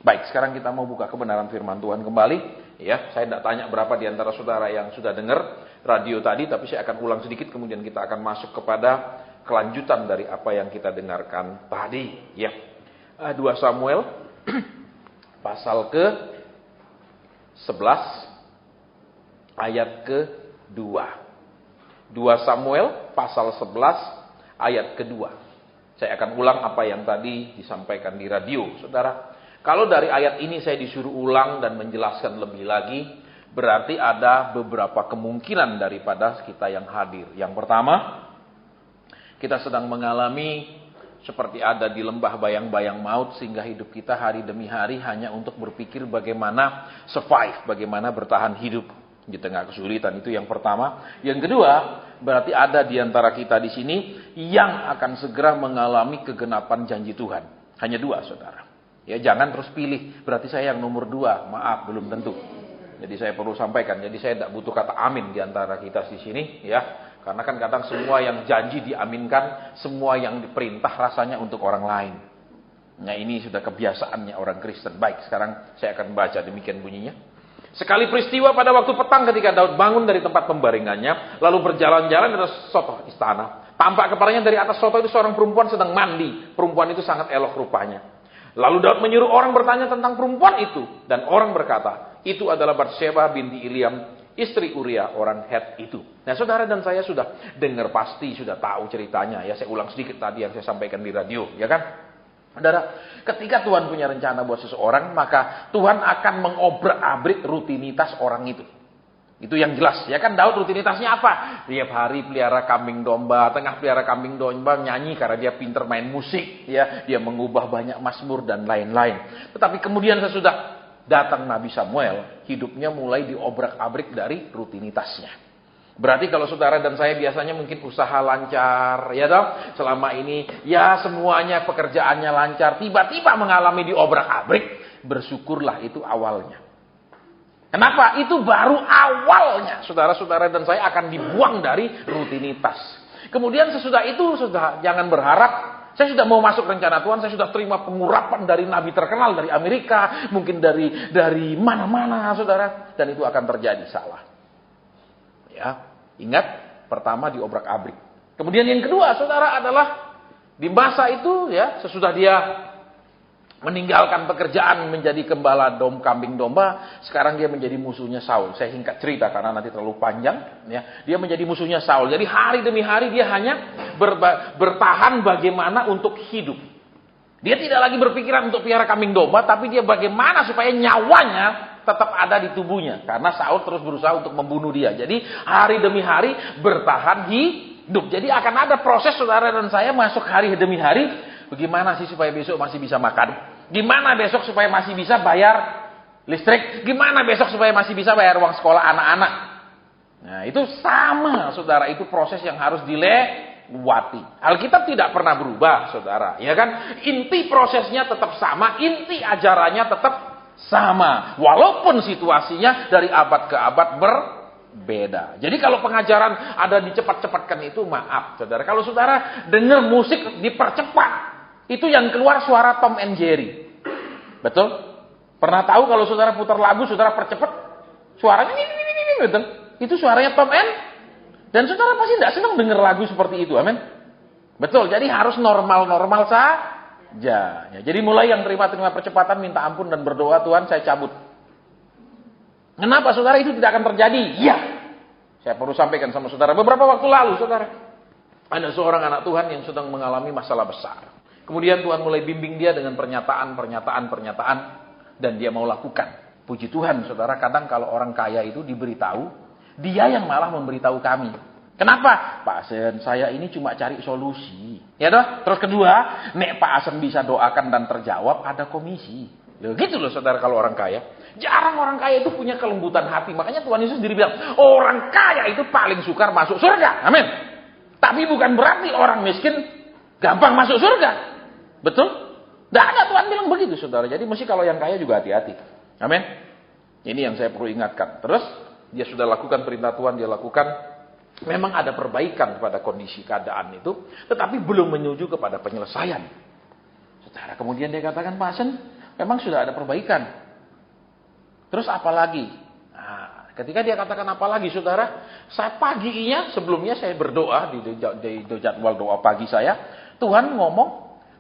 Baik, sekarang kita mau buka kebenaran firman Tuhan kembali. Ya, saya tidak tanya berapa di antara saudara yang sudah dengar radio tadi, tapi saya akan ulang sedikit, kemudian kita akan masuk kepada kelanjutan dari apa yang kita dengarkan tadi. Ya, 2 Samuel pasal ke-11 ayat ke-2. 2 Samuel pasal 11 ayat ke-2. Saya akan ulang apa yang tadi disampaikan di radio, saudara. Kalau dari ayat ini saya disuruh ulang dan menjelaskan lebih lagi, berarti ada beberapa kemungkinan daripada kita yang hadir. Yang pertama, kita sedang mengalami seperti ada di lembah bayang-bayang maut, sehingga hidup kita hari demi hari hanya untuk berpikir bagaimana survive, bagaimana bertahan hidup di tengah kesulitan. Itu yang pertama. Yang kedua, berarti ada di antara kita di sini yang akan segera mengalami kegenapan janji Tuhan. Hanya 2, saudara. Ya, jangan terus pilih, berarti saya yang nomor 2. Maaf, belum tentu. Jadi saya perlu sampaikan, jadi saya tidak butuh kata amin di antara kita di sini, ya. Karena kan kadang semua yang janji diaminkan, semua yang diperintah rasanya untuk orang lain. Nah, ini sudah kebiasaannya orang Kristen. Baik, sekarang saya akan baca, demikian bunyinya. Sekali peristiwa pada waktu petang ketika Daud bangun dari tempat pembaringannya, lalu berjalan-jalan dari soto istana. Tampak kepadanya dari atas soto itu seorang perempuan sedang mandi. Perempuan itu sangat elok rupanya. Lalu Daud menyuruh orang bertanya tentang perempuan itu. Dan orang berkata, itu adalah Batsyeba binti Iliam, istri Uria orang Het itu. Nah, saudara dan saya sudah dengar pasti, sudah tahu ceritanya. Ya, saya ulang sedikit tadi yang saya sampaikan di radio, ya kan? Saudara, ketika Tuhan punya rencana buat seseorang, maka Tuhan akan mengobrak-abrik rutinitas orang itu. Itu yang jelas, ya kan? Daud rutinitasnya apa? Tiap hari pelihara kambing domba, tengah pelihara kambing domba nyanyi karena dia pinter main musik, ya. Dia mengubah banyak mazmur dan lain-lain. Tetapi kemudian sesudah datang Nabi Samuel, hidupnya mulai diobrak-abrik dari rutinitasnya. Berarti kalau saudara dan saya biasanya mungkin usaha lancar, ya dong? Selama ini, ya semuanya pekerjaannya lancar, tiba-tiba mengalami diobrak-abrik, bersyukurlah, itu awalnya. Kenapa? Itu baru awalnya. Saudara-saudara dan saya akan dibuang dari rutinitas. Kemudian sesudah itu, sudah jangan berharap, saya sudah mau masuk rencana Tuhan, saya sudah terima pengurapan dari nabi terkenal, dari Amerika, mungkin dari mana-mana, saudara. Dan itu akan terjadi, salah. Ya, ingat, pertama diobrak-abrik. Kemudian yang kedua, saudara, adalah di masa itu, ya, sesudah dia meninggalkan pekerjaan menjadi gembala kambing domba, sekarang dia menjadi musuhnya Saul. Saya singkat cerita karena nanti terlalu panjang, ya. Dia menjadi musuhnya Saul. Jadi hari demi hari dia hanya bertahan bagaimana untuk hidup. Dia tidak lagi berpikiran untuk pelihara kambing domba, tapi dia bagaimana supaya nyawanya tetap ada di tubuhnya. Karena Saul terus berusaha untuk membunuh dia. Jadi hari demi hari bertahan hidup. Jadi akan ada proses saudara dan saya masuk hari demi hari. Bagaimana sih supaya besok masih bisa makan? Gimana besok supaya masih bisa bayar listrik? Gimana besok supaya masih bisa bayar uang sekolah anak-anak? Nah, itu sama, saudara. Itu proses yang harus dilewati. Alkitab tidak pernah berubah, saudara. Ya kan? Inti prosesnya tetap sama. Inti ajarannya tetap sama. Walaupun situasinya dari abad ke abad berbeda. Jadi kalau pengajaran ada dicepat-cepatkan itu, maaf, saudara. Kalau saudara dengar musik dipercepat, itu yang keluar suara Tom and Jerry. Betul? Pernah tahu kalau saudara putar lagu, saudara percepat, suaranya ini, betul? Itu suaranya Tom and, dan saudara pasti tidak senang dengar lagu seperti itu, amin? Betul, jadi harus normal-normal saja. Ya, jadi mulai yang terima percepatan, minta ampun dan berdoa, Tuhan saya cabut. Kenapa saudara itu tidak akan terjadi? Ya, saya perlu sampaikan sama saudara. Beberapa waktu lalu, saudara, ada seorang anak Tuhan yang sedang mengalami masalah besar. Kemudian Tuhan mulai bimbing dia dengan pernyataan, dan dia mau lakukan. Puji Tuhan, saudara, kadang kalau orang kaya itu diberitahu, dia yang malah memberitahu kami. Kenapa? Pak Asen, saya ini cuma cari solusi. Ya toh? Terus kedua, nek Pak Asen bisa doakan dan terjawab, ada komisi. Loh, gitu loh saudara kalau orang kaya. Jarang orang kaya itu punya kelembutan hati. Makanya Tuhan Yesus sendiri bilang, orang kaya itu paling sukar masuk surga. Amin. Tapi bukan berarti orang miskin gampang masuk surga. Betul? Tidak ada, Tuhan bilang begitu, saudara. Jadi mesti kalau yang kaya juga hati-hati. Amin. Ini yang saya perlu ingatkan. Terus, dia sudah lakukan perintah Tuhan, dia lakukan. Memang ada perbaikan pada kondisi keadaan itu, tetapi belum menuju kepada penyelesaian. Saudara, kemudian dia katakan, Pak Asen, memang sudah ada perbaikan. Terus apa lagi? Nah, ketika dia katakan apa lagi, saudara, saya paginya sebelumnya saya berdoa di jadwal doa pagi saya, Tuhan ngomong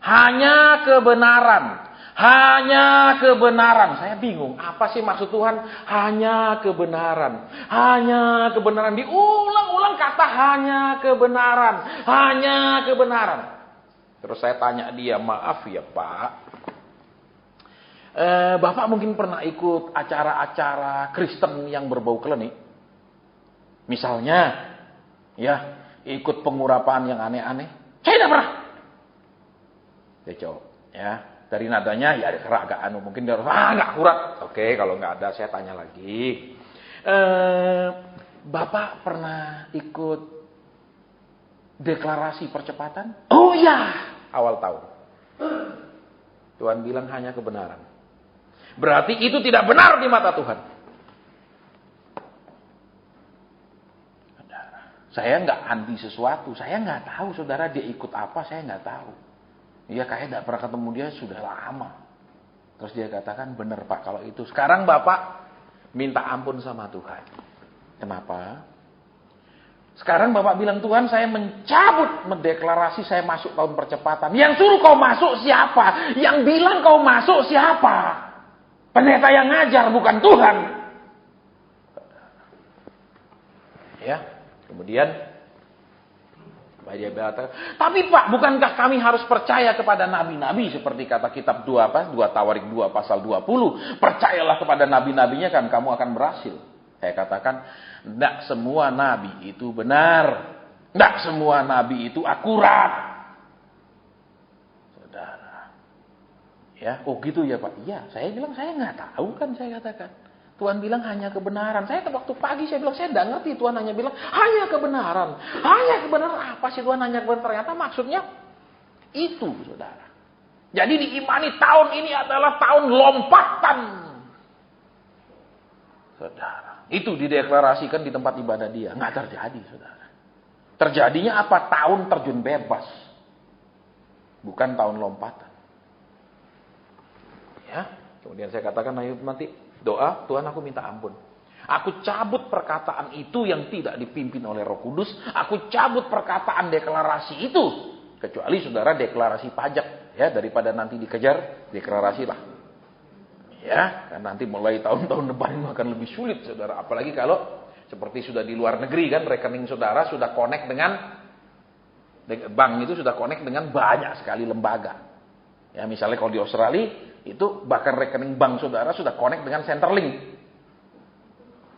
hanya kebenaran. Hanya kebenaran. Saya bingung, apa sih maksud Tuhan? Hanya kebenaran. Hanya kebenaran. Diulang-ulang kata hanya kebenaran. Hanya kebenaran. Terus saya tanya dia, maaf ya Pak. Bapak mungkin pernah ikut acara-acara Kristen yang berbau klinik. Misalnya, ya, ikut pengurapan yang aneh-aneh. Saya tidak pernah. Dia jawab, ya. Dari nadanya ya agak mungkin dia harus nggak akurat. Oke, kalau nggak ada saya tanya lagi. Bapak pernah ikut deklarasi percepatan? Oh ya, awal tahun. Tuhan bilang hanya kebenaran. Berarti itu tidak benar di mata Tuhan. Saya nggak anti sesuatu, saya nggak tahu saudara dia ikut apa, saya nggak tahu. Iya kayak tidak pernah ketemu dia sudah lama. Terus dia katakan, benar Pak kalau itu. Sekarang Bapak minta ampun sama Tuhan. Kenapa? Sekarang Bapak bilang, Tuhan saya mencabut mendeklarasi saya masuk tahun percepatan. Yang suruh kau masuk siapa? Yang bilang kau masuk siapa? Pendeta yang ngajar bukan Tuhan. Ya, kemudian dia berkata, tapi Pak, bukankah kami harus percaya kepada nabi-nabi seperti kata kitab 2 Tawarik 2 pasal 20. Percayalah kepada nabi-nabinya kan kamu akan berhasil. Saya katakan, tidak semua nabi itu benar. Tidak semua nabi itu akurat. Saudara. Ya, oh gitu ya Pak. Iya, saya bilang saya nggak tahu kan saya katakan. Tuhan bilang hanya kebenaran. Saya waktu pagi saya bilang saya tidak ngerti. Tuhan hanya bilang hanya kebenaran. Hanya kebenaran. Apa sih Tuhan hanya kebenaran? Ternyata maksudnya itu saudara. Jadi diimani tahun ini adalah tahun lompatan. Saudara. Itu dideklarasikan di tempat ibadah dia. Nggak terjadi saudara. Terjadinya apa? Tahun terjun bebas. Bukan tahun lompatan. Ya. Kemudian saya katakan ayo nanti doa, Tuhan aku minta ampun. Aku cabut perkataan itu yang tidak dipimpin oleh Roh Kudus. Aku cabut perkataan deklarasi itu. Kecuali saudara deklarasi pajak. Ya, daripada nanti dikejar, deklarasilah. Ya, dan nanti mulai tahun-tahun depan itu akan lebih sulit saudara. Apalagi kalau seperti sudah di luar negeri kan, rekening saudara sudah connect dengan bank itu sudah connect dengan banyak sekali lembaga. Ya, misalnya kalau di Australia itu bahkan rekening bank saudara sudah connect dengan Centerlink.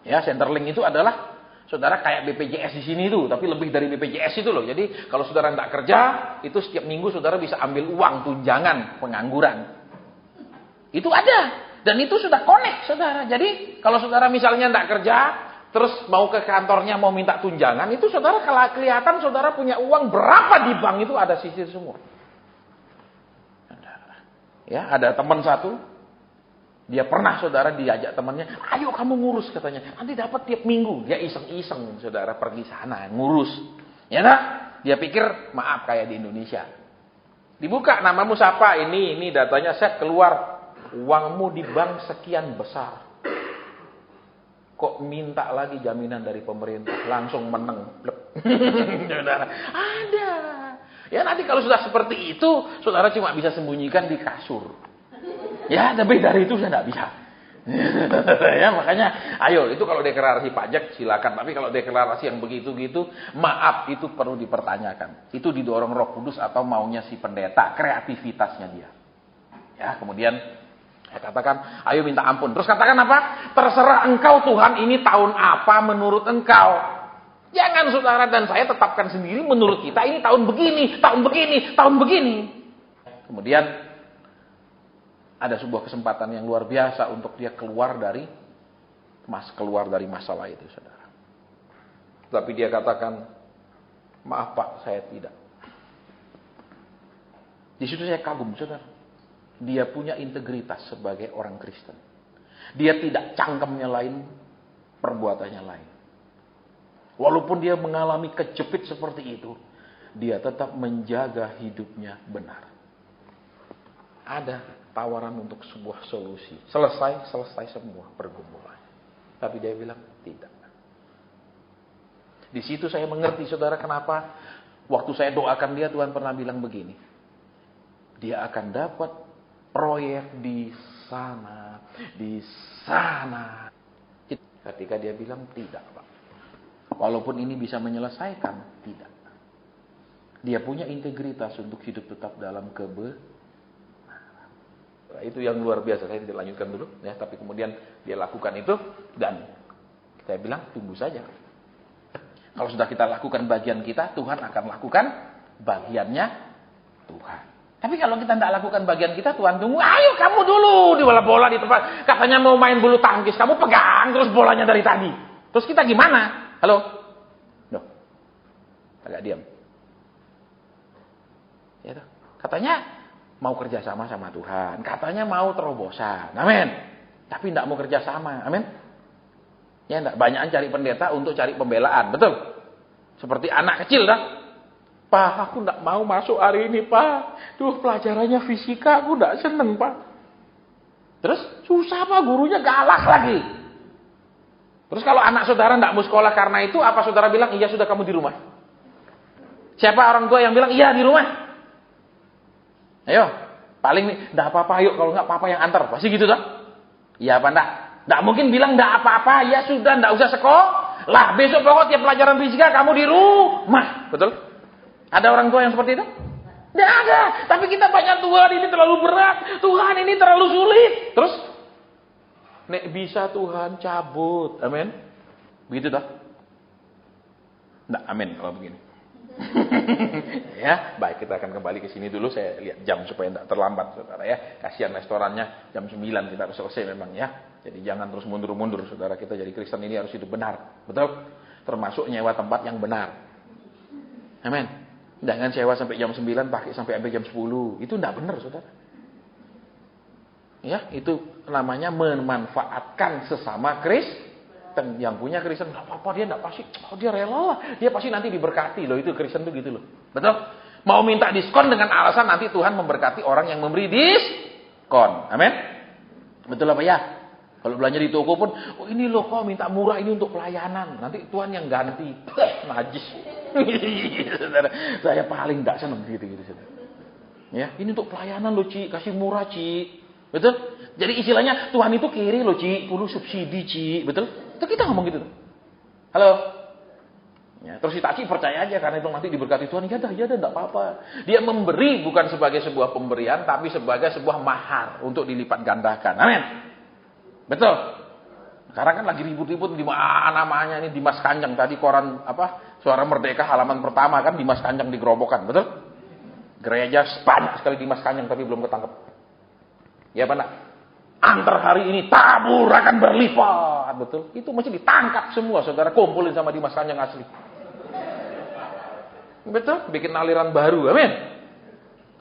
Ya, Centerlink itu adalah saudara kayak BPJS di sini itu, tapi lebih dari BPJS itu loh. Jadi kalau saudara tidak kerja, itu setiap minggu saudara bisa ambil uang tunjangan pengangguran. Itu ada dan itu sudah connect saudara. Jadi kalau saudara misalnya tidak kerja, terus mau ke kantornya mau minta tunjangan, itu saudara kalau kelihatan saudara punya uang berapa di bank itu ada sisir semua. Ya, ada teman satu, dia pernah saudara diajak temannya, ayo kamu ngurus katanya, nanti dapat tiap minggu. Dia iseng-iseng saudara pergi sana ngurus. Ya nak, dia pikir maaf kayak di Indonesia. Dibuka namamu siapa? Ini datanya set keluar, uangmu di bank sekian besar. Kok minta lagi jaminan dari pemerintah? Langsung meneng. Saudara, ada. Ya nanti kalau sudah seperti itu, saudara cuma bisa sembunyikan di kasur. Ya, tapi dari itu saya tidak bisa. Ya, makanya, ayo itu kalau deklarasi pajak silakan. Tapi kalau deklarasi yang begitu-gitu, maaf itu perlu dipertanyakan. Itu didorong Roh Kudus atau maunya si pendeta, kreativitasnya dia. Ya, kemudian saya katakan, ayo minta ampun. Terus katakan apa? Terserah engkau Tuhan, ini tahun apa menurut engkau. Jangan saudara dan saya tetapkan sendiri menurut kita ini tahun begini, tahun begini, tahun begini. Kemudian ada sebuah kesempatan yang luar biasa untuk dia keluar dari masalah itu saudara. Tapi dia katakan, maaf Pak, saya tidak. Di situ saya kagum saudara. Dia punya integritas sebagai orang Kristen. Dia tidak cangkemnya lain, perbuatannya lain. Walaupun dia mengalami kejepit seperti itu, dia tetap menjaga hidupnya benar. Ada tawaran untuk sebuah solusi. Selesai semua pergumulan. Tapi dia bilang tidak. Di situ saya mengerti, saudara, kenapa waktu saya doakan dia, Tuhan pernah bilang begini. Dia akan dapat proyek di sana. Ketika dia bilang tidak, Pak. Walaupun ini bisa menyelesaikan, tidak. Dia punya integritas untuk hidup tetap dalam kebenaran. Itu yang luar biasa. Saya tidak lanjutkan dulu, ya. Tapi kemudian dia lakukan itu, dan saya bilang tunggu saja. Kalau sudah kita lakukan bagian kita, Tuhan akan lakukan bagiannya Tuhan. Tapi kalau kita tidak lakukan bagian kita, Tuhan tunggu, ayo kamu dulu di bola di tempat. Katanya mau main bulu tangkis, kamu pegang terus bolanya dari tadi. Terus kita gimana? Halo? Loh. Agak diam. Ya toh. Katanya mau kerjasama sama Tuhan. Katanya mau terobosan. Amin. Tapi tidak mau kerjasama. Amin. Ya enggak, banyakan cari pendeta untuk cari pembelaan, betul? Seperti anak kecil dah. Pak, aku enggak mau masuk hari ini, Pak. Duh, pelajarannya fisika, aku enggak seneng, Pak. Terus susah, Pak, gurunya galak lagi. Terus kalau anak saudara enggak mau sekolah karena itu, apa saudara bilang, iya sudah kamu di rumah? Siapa orang tua yang bilang, iya di rumah? Ayo, paling enggak apa-apa, yuk kalau enggak papa yang antar. Pasti gitu dah. Iya apa enggak? Nggak mungkin bilang nggak apa-apa, ya sudah nggak usah sekolah. Besok pokok tiap pelajaran fisika kamu di rumah. Betul? Ada orang tua yang seperti itu? Nggak ada. Tapi kita banyak, Tuhan ini terlalu berat. Tuhan ini terlalu sulit. Terus? Nek bisa Tuhan cabut. Amin? Begitu dah? Nggak, amin kalau begini. Ya, baik, kita akan kembali ke sini dulu. Saya lihat jam supaya tidak terlambat, saudara ya. Kasihan restorannya jam 9 kita harus selesai memang ya. Jadi jangan terus mundur-mundur, saudara. Kita jadi Kristen ini harus hidup benar, betul? Termasuk nyewa tempat yang benar. Amin. Jangan sewa sampai jam 9 pakai sampai jam 10. Itu tidak benar, saudara. Ya, itu namanya memanfaatkan sesama Kristen. Yang punya Kristen, nggak apa-apa, dia nggak pasti, dia rela lah, dia pasti nanti diberkati loh. Itu Kristen tuh gitu loh, betul? Mau minta diskon dengan alasan nanti Tuhan memberkati orang yang memberi diskon, amin? Betul apa ya? Kalau belanja di toko pun, oh ini loh kok minta murah ini untuk pelayanan, nanti Tuhan yang ganti, najis. Saudara, saya paling nggak senang gitu. Ya, ini untuk pelayanan loh Ci, kasih murah Ci, betul? Jadi istilahnya Tuhan itu kiri loh Ci, perlu subsidi Ci, betul? Itu kita ngomong gitu. Halo. Ya, terus si Taci percaya aja karena itu nanti diberkati Tuhan. Ya dah, enggak apa-apa. Dia memberi bukan sebagai sebuah pemberian tapi sebagai sebuah mahar untuk dilipat gandakan. Amin. Betul. Sekarang kan lagi ribut-ribut di mana namanya ini Dimas Kanjeng tadi koran Suara Merdeka halaman pertama kan Dimas Kanjeng digerobokan, betul? Gereja banyak sekali Dimas Kanjeng tapi belum ketangkep. Ya apa enggak? Antar hari ini tabur akan berlipat, betul? Itu mesti ditangkap semua, saudara, kumpulin sama Dimas Kanjeng asli. Betul? Bikin aliran baru, amin.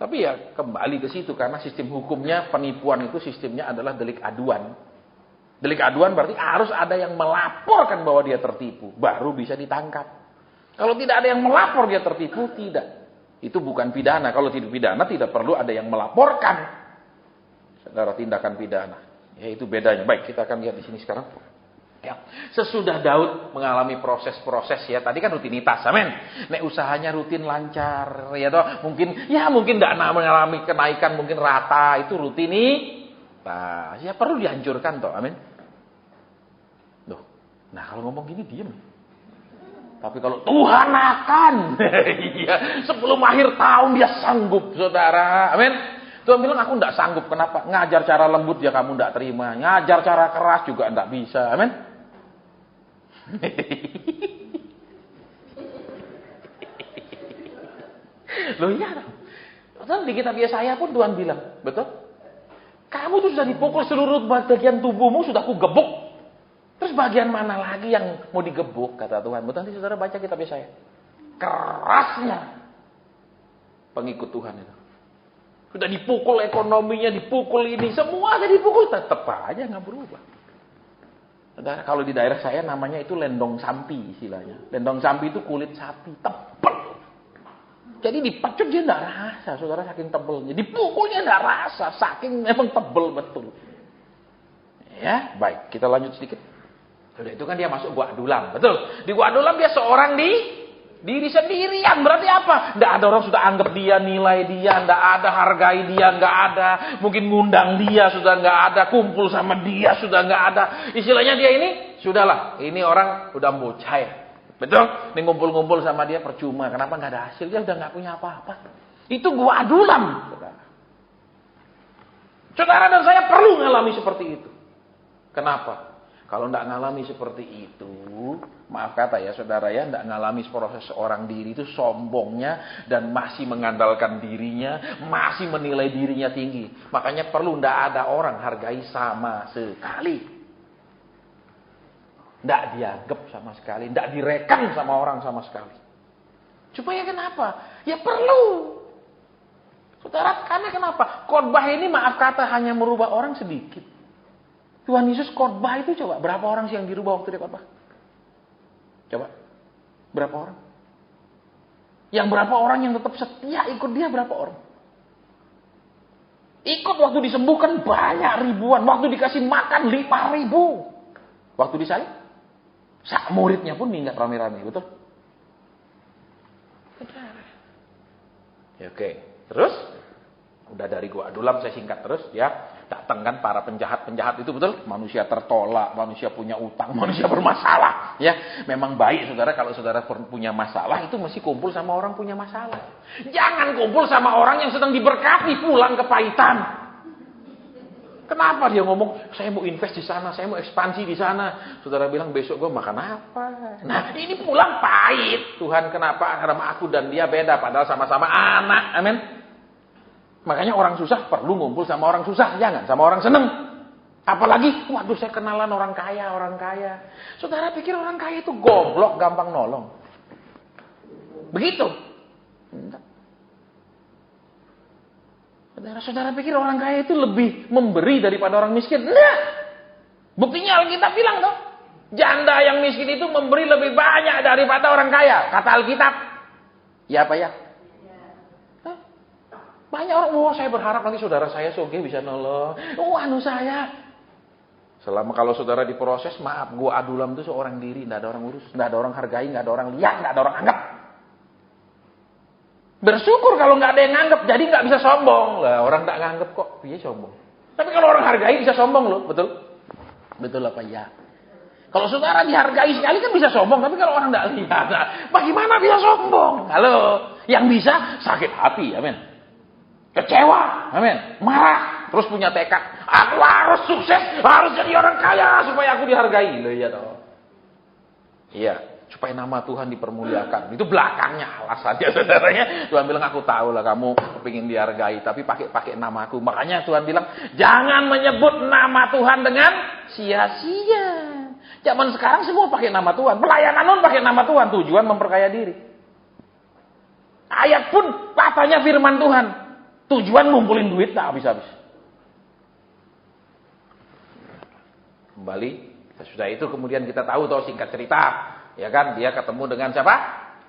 Tapi ya kembali ke situ karena sistem hukumnya penipuan itu sistemnya adalah delik aduan. Delik aduan berarti harus ada yang melaporkan bahwa dia tertipu, baru bisa ditangkap. Kalau tidak ada yang melapor dia tertipu, tidak. Itu bukan pidana. Kalau tidak pidana tidak perlu ada yang melaporkan. Saudara, tindakan pidana. Ya itu bedanya. Baik, kita akan lihat di sini sekarang. Ya, sesudah Daud mengalami proses-proses ya, tadi kan rutinitas, amin. Nek usahanya rutin lancar, ya toh, mungkin tidak mengalami kenaikan, mungkin rata, itu rutinitas. Ya perlu dihancurkan toh, amin. Loh, nah kalau ngomong gini diem. Tapi kalau Tuhan akan, iya, sebelum akhir tahun dia sanggup, saudara, amin. Tuhan bilang aku tidak sanggup, kenapa? Ngajar cara lembut ya kamu tidak terima, ngajar cara keras juga tidak bisa, amin. Loh iya, betul di kitab Yesaya pun Tuhan bilang, betul? Kamu tuh sudah dipukul seluruh bagian tubuhmu sudah aku gebuk. Terus bagian mana lagi yang mau digebuk kata Tuhan? Betul nanti saudara baca kitab Yesaya. Kerasnya pengikut Tuhan itu. Sudah dipukul ekonominya, dipukul ini, semua ada dipukul, tetap aja nggak berubah. Saudara, kalau di daerah saya namanya itu lendong sampi istilahnya. Lendong sampi itu kulit sapi, tebal. Jadi dipecut dia enggak rasa, saudara, saking tebelnya. Dipukulnya enggak rasa, saking memang tebel betul. Ya, baik, kita lanjut sedikit. Udah itu kan dia masuk gua adulam, betul. Di gua adulam dia seorang diri sendirian. Berarti apa? Enggak ada orang sudah anggap dia, nilai dia, enggak ada hargai dia, enggak ada. Mungkin ngundang dia sudah enggak ada, kumpul sama dia sudah enggak ada. Istilahnya dia ini sudahlah, ini orang udah bocah. Betul? Ini ngumpul-ngumpul sama dia percuma. Kenapa nggak ada hasil? Dia udah nggak punya apa-apa. Itu gua adulam. Saudara dan saya perlu ngalami seperti itu. Kenapa? Kalau nggak ngalami seperti itu, maaf kata ya saudara ya, nggak ngalami proses seorang diri itu sombongnya dan masih mengandalkan dirinya, masih menilai dirinya tinggi. Makanya perlu nggak ada orang hargai sama sekali. Tidak dianggap sama sekali, tidak direkam sama orang sama sekali. Supaya kenapa? Ya perlu. Saudara, karena kenapa? Khotbah ini maaf kata hanya merubah orang sedikit. Tuhan Yesus khotbah itu coba, berapa orang sih yang dirubah waktu dia khotbah? Coba, berapa orang? Yang berapa orang yang tetap setia ikut dia, berapa orang? Ikut waktu disembuhkan banyak ribuan, waktu dikasih makan 5.000. Waktu disalib? Sak muridnya pun minggat rame-rame, betul? Ya, oke. Terus, udah dari gua adulam saya singkat terus ya. Datang kan para penjahat-penjahat itu, betul? Manusia tertolak, manusia punya utang, manusia bermasalah. Ya, memang baik saudara kalau saudara punya masalah itu mesti kumpul sama orang punya masalah. Jangan kumpul sama orang yang sedang diberkati pulang kepahitan. Kenapa dia ngomong, saya mau invest di sana, saya mau ekspansi di sana. Saudara bilang, besok gue makan apa? Nah, ini pulang pahit. Tuhan, kenapa? Karena aku dan dia beda, padahal sama-sama anak. Amin. Makanya orang susah perlu ngumpul sama orang susah. Jangan sama orang seneng. Apalagi, waduh saya kenalan orang kaya, orang kaya. Saudara pikir orang kaya itu goblok, gampang nolong. Begitu. Enggak. Saudara pikir orang kaya itu lebih memberi daripada orang miskin? Enggak. Buktinya Alkitab bilang toh, janda yang miskin itu memberi lebih banyak daripada orang kaya. Kata Alkitab. Ya apa ya? Banyak orang, saya berharap nanti saudara saya soge bisa nolong. Saya. Selama kalau saudara diproses, maaf, gua adulam itu seorang diri, enggak ada orang urus, enggak ada orang hargai, enggak ada orang lihat, enggak ada orang anggap. Bersyukur kalau nggak ada yang nganggep, jadi nggak bisa sombong. Lah orang nggak nganggep kok, dia sombong. Tapi kalau orang hargai bisa sombong loh, betul? Betul apa ya? Kalau saudara dihargai sekali kan bisa sombong, tapi kalau orang nggak lihat, nah, bagaimana bisa sombong? Halo, yang bisa sakit hati, amin. Kecewa, amin. Marah, terus punya tekad. Aku harus sukses, harus jadi orang kaya supaya aku dihargai. Loh iya toh. Iya. Supaya nama Tuhan dipermuliakan. Itu belakangnya alasannya saudaranya. Tuhan bilang aku tahu lah kamu kepingin dihargai. Tapi pakai namaku. Makanya Tuhan bilang jangan menyebut nama Tuhan dengan sia-sia. Zaman sekarang semua pakai nama Tuhan. Pelayanan pun pakai nama Tuhan. Tujuan memperkaya diri. Ayat pun katanya firman Tuhan. Tujuan ngumpulin duit tak habis-habis. Kembali. Sudah itu kemudian kita tahu singkat cerita. Ya kan, dia ketemu dengan siapa?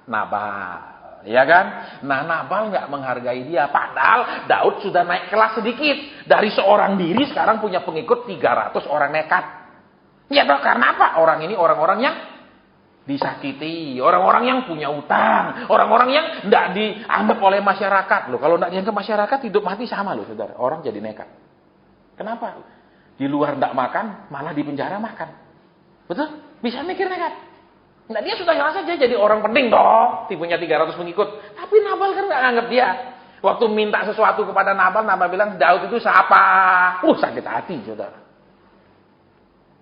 Nabal. Ya kan? Nah, Nabal nggak menghargai dia. Padahal Daud sudah naik kelas sedikit. Dari seorang diri sekarang punya pengikut 300 orang nekat. Ya toh, karena apa? Orang ini orang-orang yang disakiti. Orang-orang yang punya utang. Orang-orang yang nggak dianggap oleh masyarakat. Loh, kalau nggak dianggap masyarakat, hidup mati sama loh, saudara. Orang jadi nekat. Kenapa? Di luar nggak makan, malah di penjara makan. Betul? Bisa mikir nekat. Nah, dia sudah ngerasa dia jadi orang penting dong, punya 300 pengikut. Tapi Nabal kan nggak anggap dia. Waktu minta sesuatu kepada Nabal bilang Daud itu siapa? Sakit hati, saudara.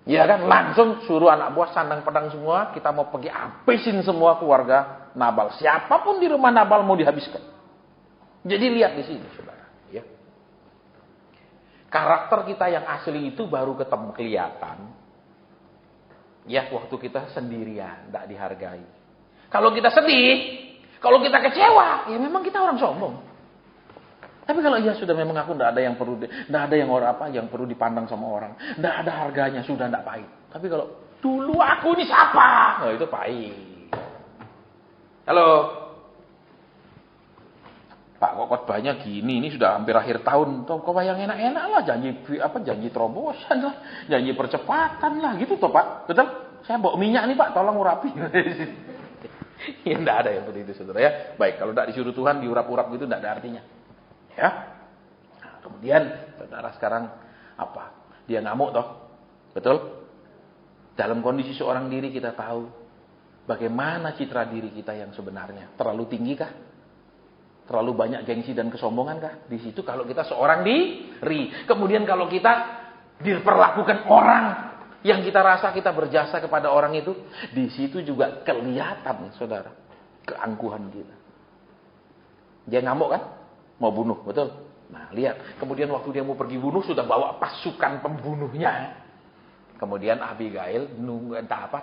Ya kan, langsung suruh anak buah sandang pedang semua, kita mau pergi habisin semua keluarga Nabal. Siapapun di rumah Nabal mau dihabiskan. Jadi lihat di sini, saudara. Ya. Karakter kita yang asli itu baru kelihatan. Ya, waktu kita sendirian, tidak dihargai. Kalau kita sedih, kalau kita kecewa, ya memang kita orang sombong. Tapi kalau ya sudah memang aku tidak ada yang perlu, tidak ada yang orang apa yang perlu dipandang sama orang, tidak ada harganya, sudah tidak pahit. Tapi kalau dulu aku ini siapa, nah itu pahit. Halo, Pak kok khotbahnya gini, ini sudah hampir akhir tahun. Kok yang enak-enak lah, janji terobosan lah, janji percepatan lah gitu toh Pak. Betul? Saya bawa minyak nih Pak, tolong urapi. Ya enggak ada yang seperti itu Saudara ya. Baik, kalau enggak disuruh Tuhan diurap-urap gitu enggak ada artinya. Ya. Nah, kemudian Saudara sekarang apa? Dia ngamuk toh. Betul? Dalam kondisi seorang diri kita tahu bagaimana citra diri kita yang sebenarnya. Terlalu tinggi kah? Terlalu banyak gengsi dan kesombongan kah? Di situ kalau kita seorang diri. Kemudian kalau kita diperlakukan orang yang kita rasa kita berjasa kepada orang itu, di situ juga kelihatan Saudara keangkuhan kita. Dia ngamuk kan? Mau bunuh, betul? Nah, lihat. Kemudian waktu dia mau pergi bunuh sudah bawa pasukan pembunuhnya. Kemudian Abigail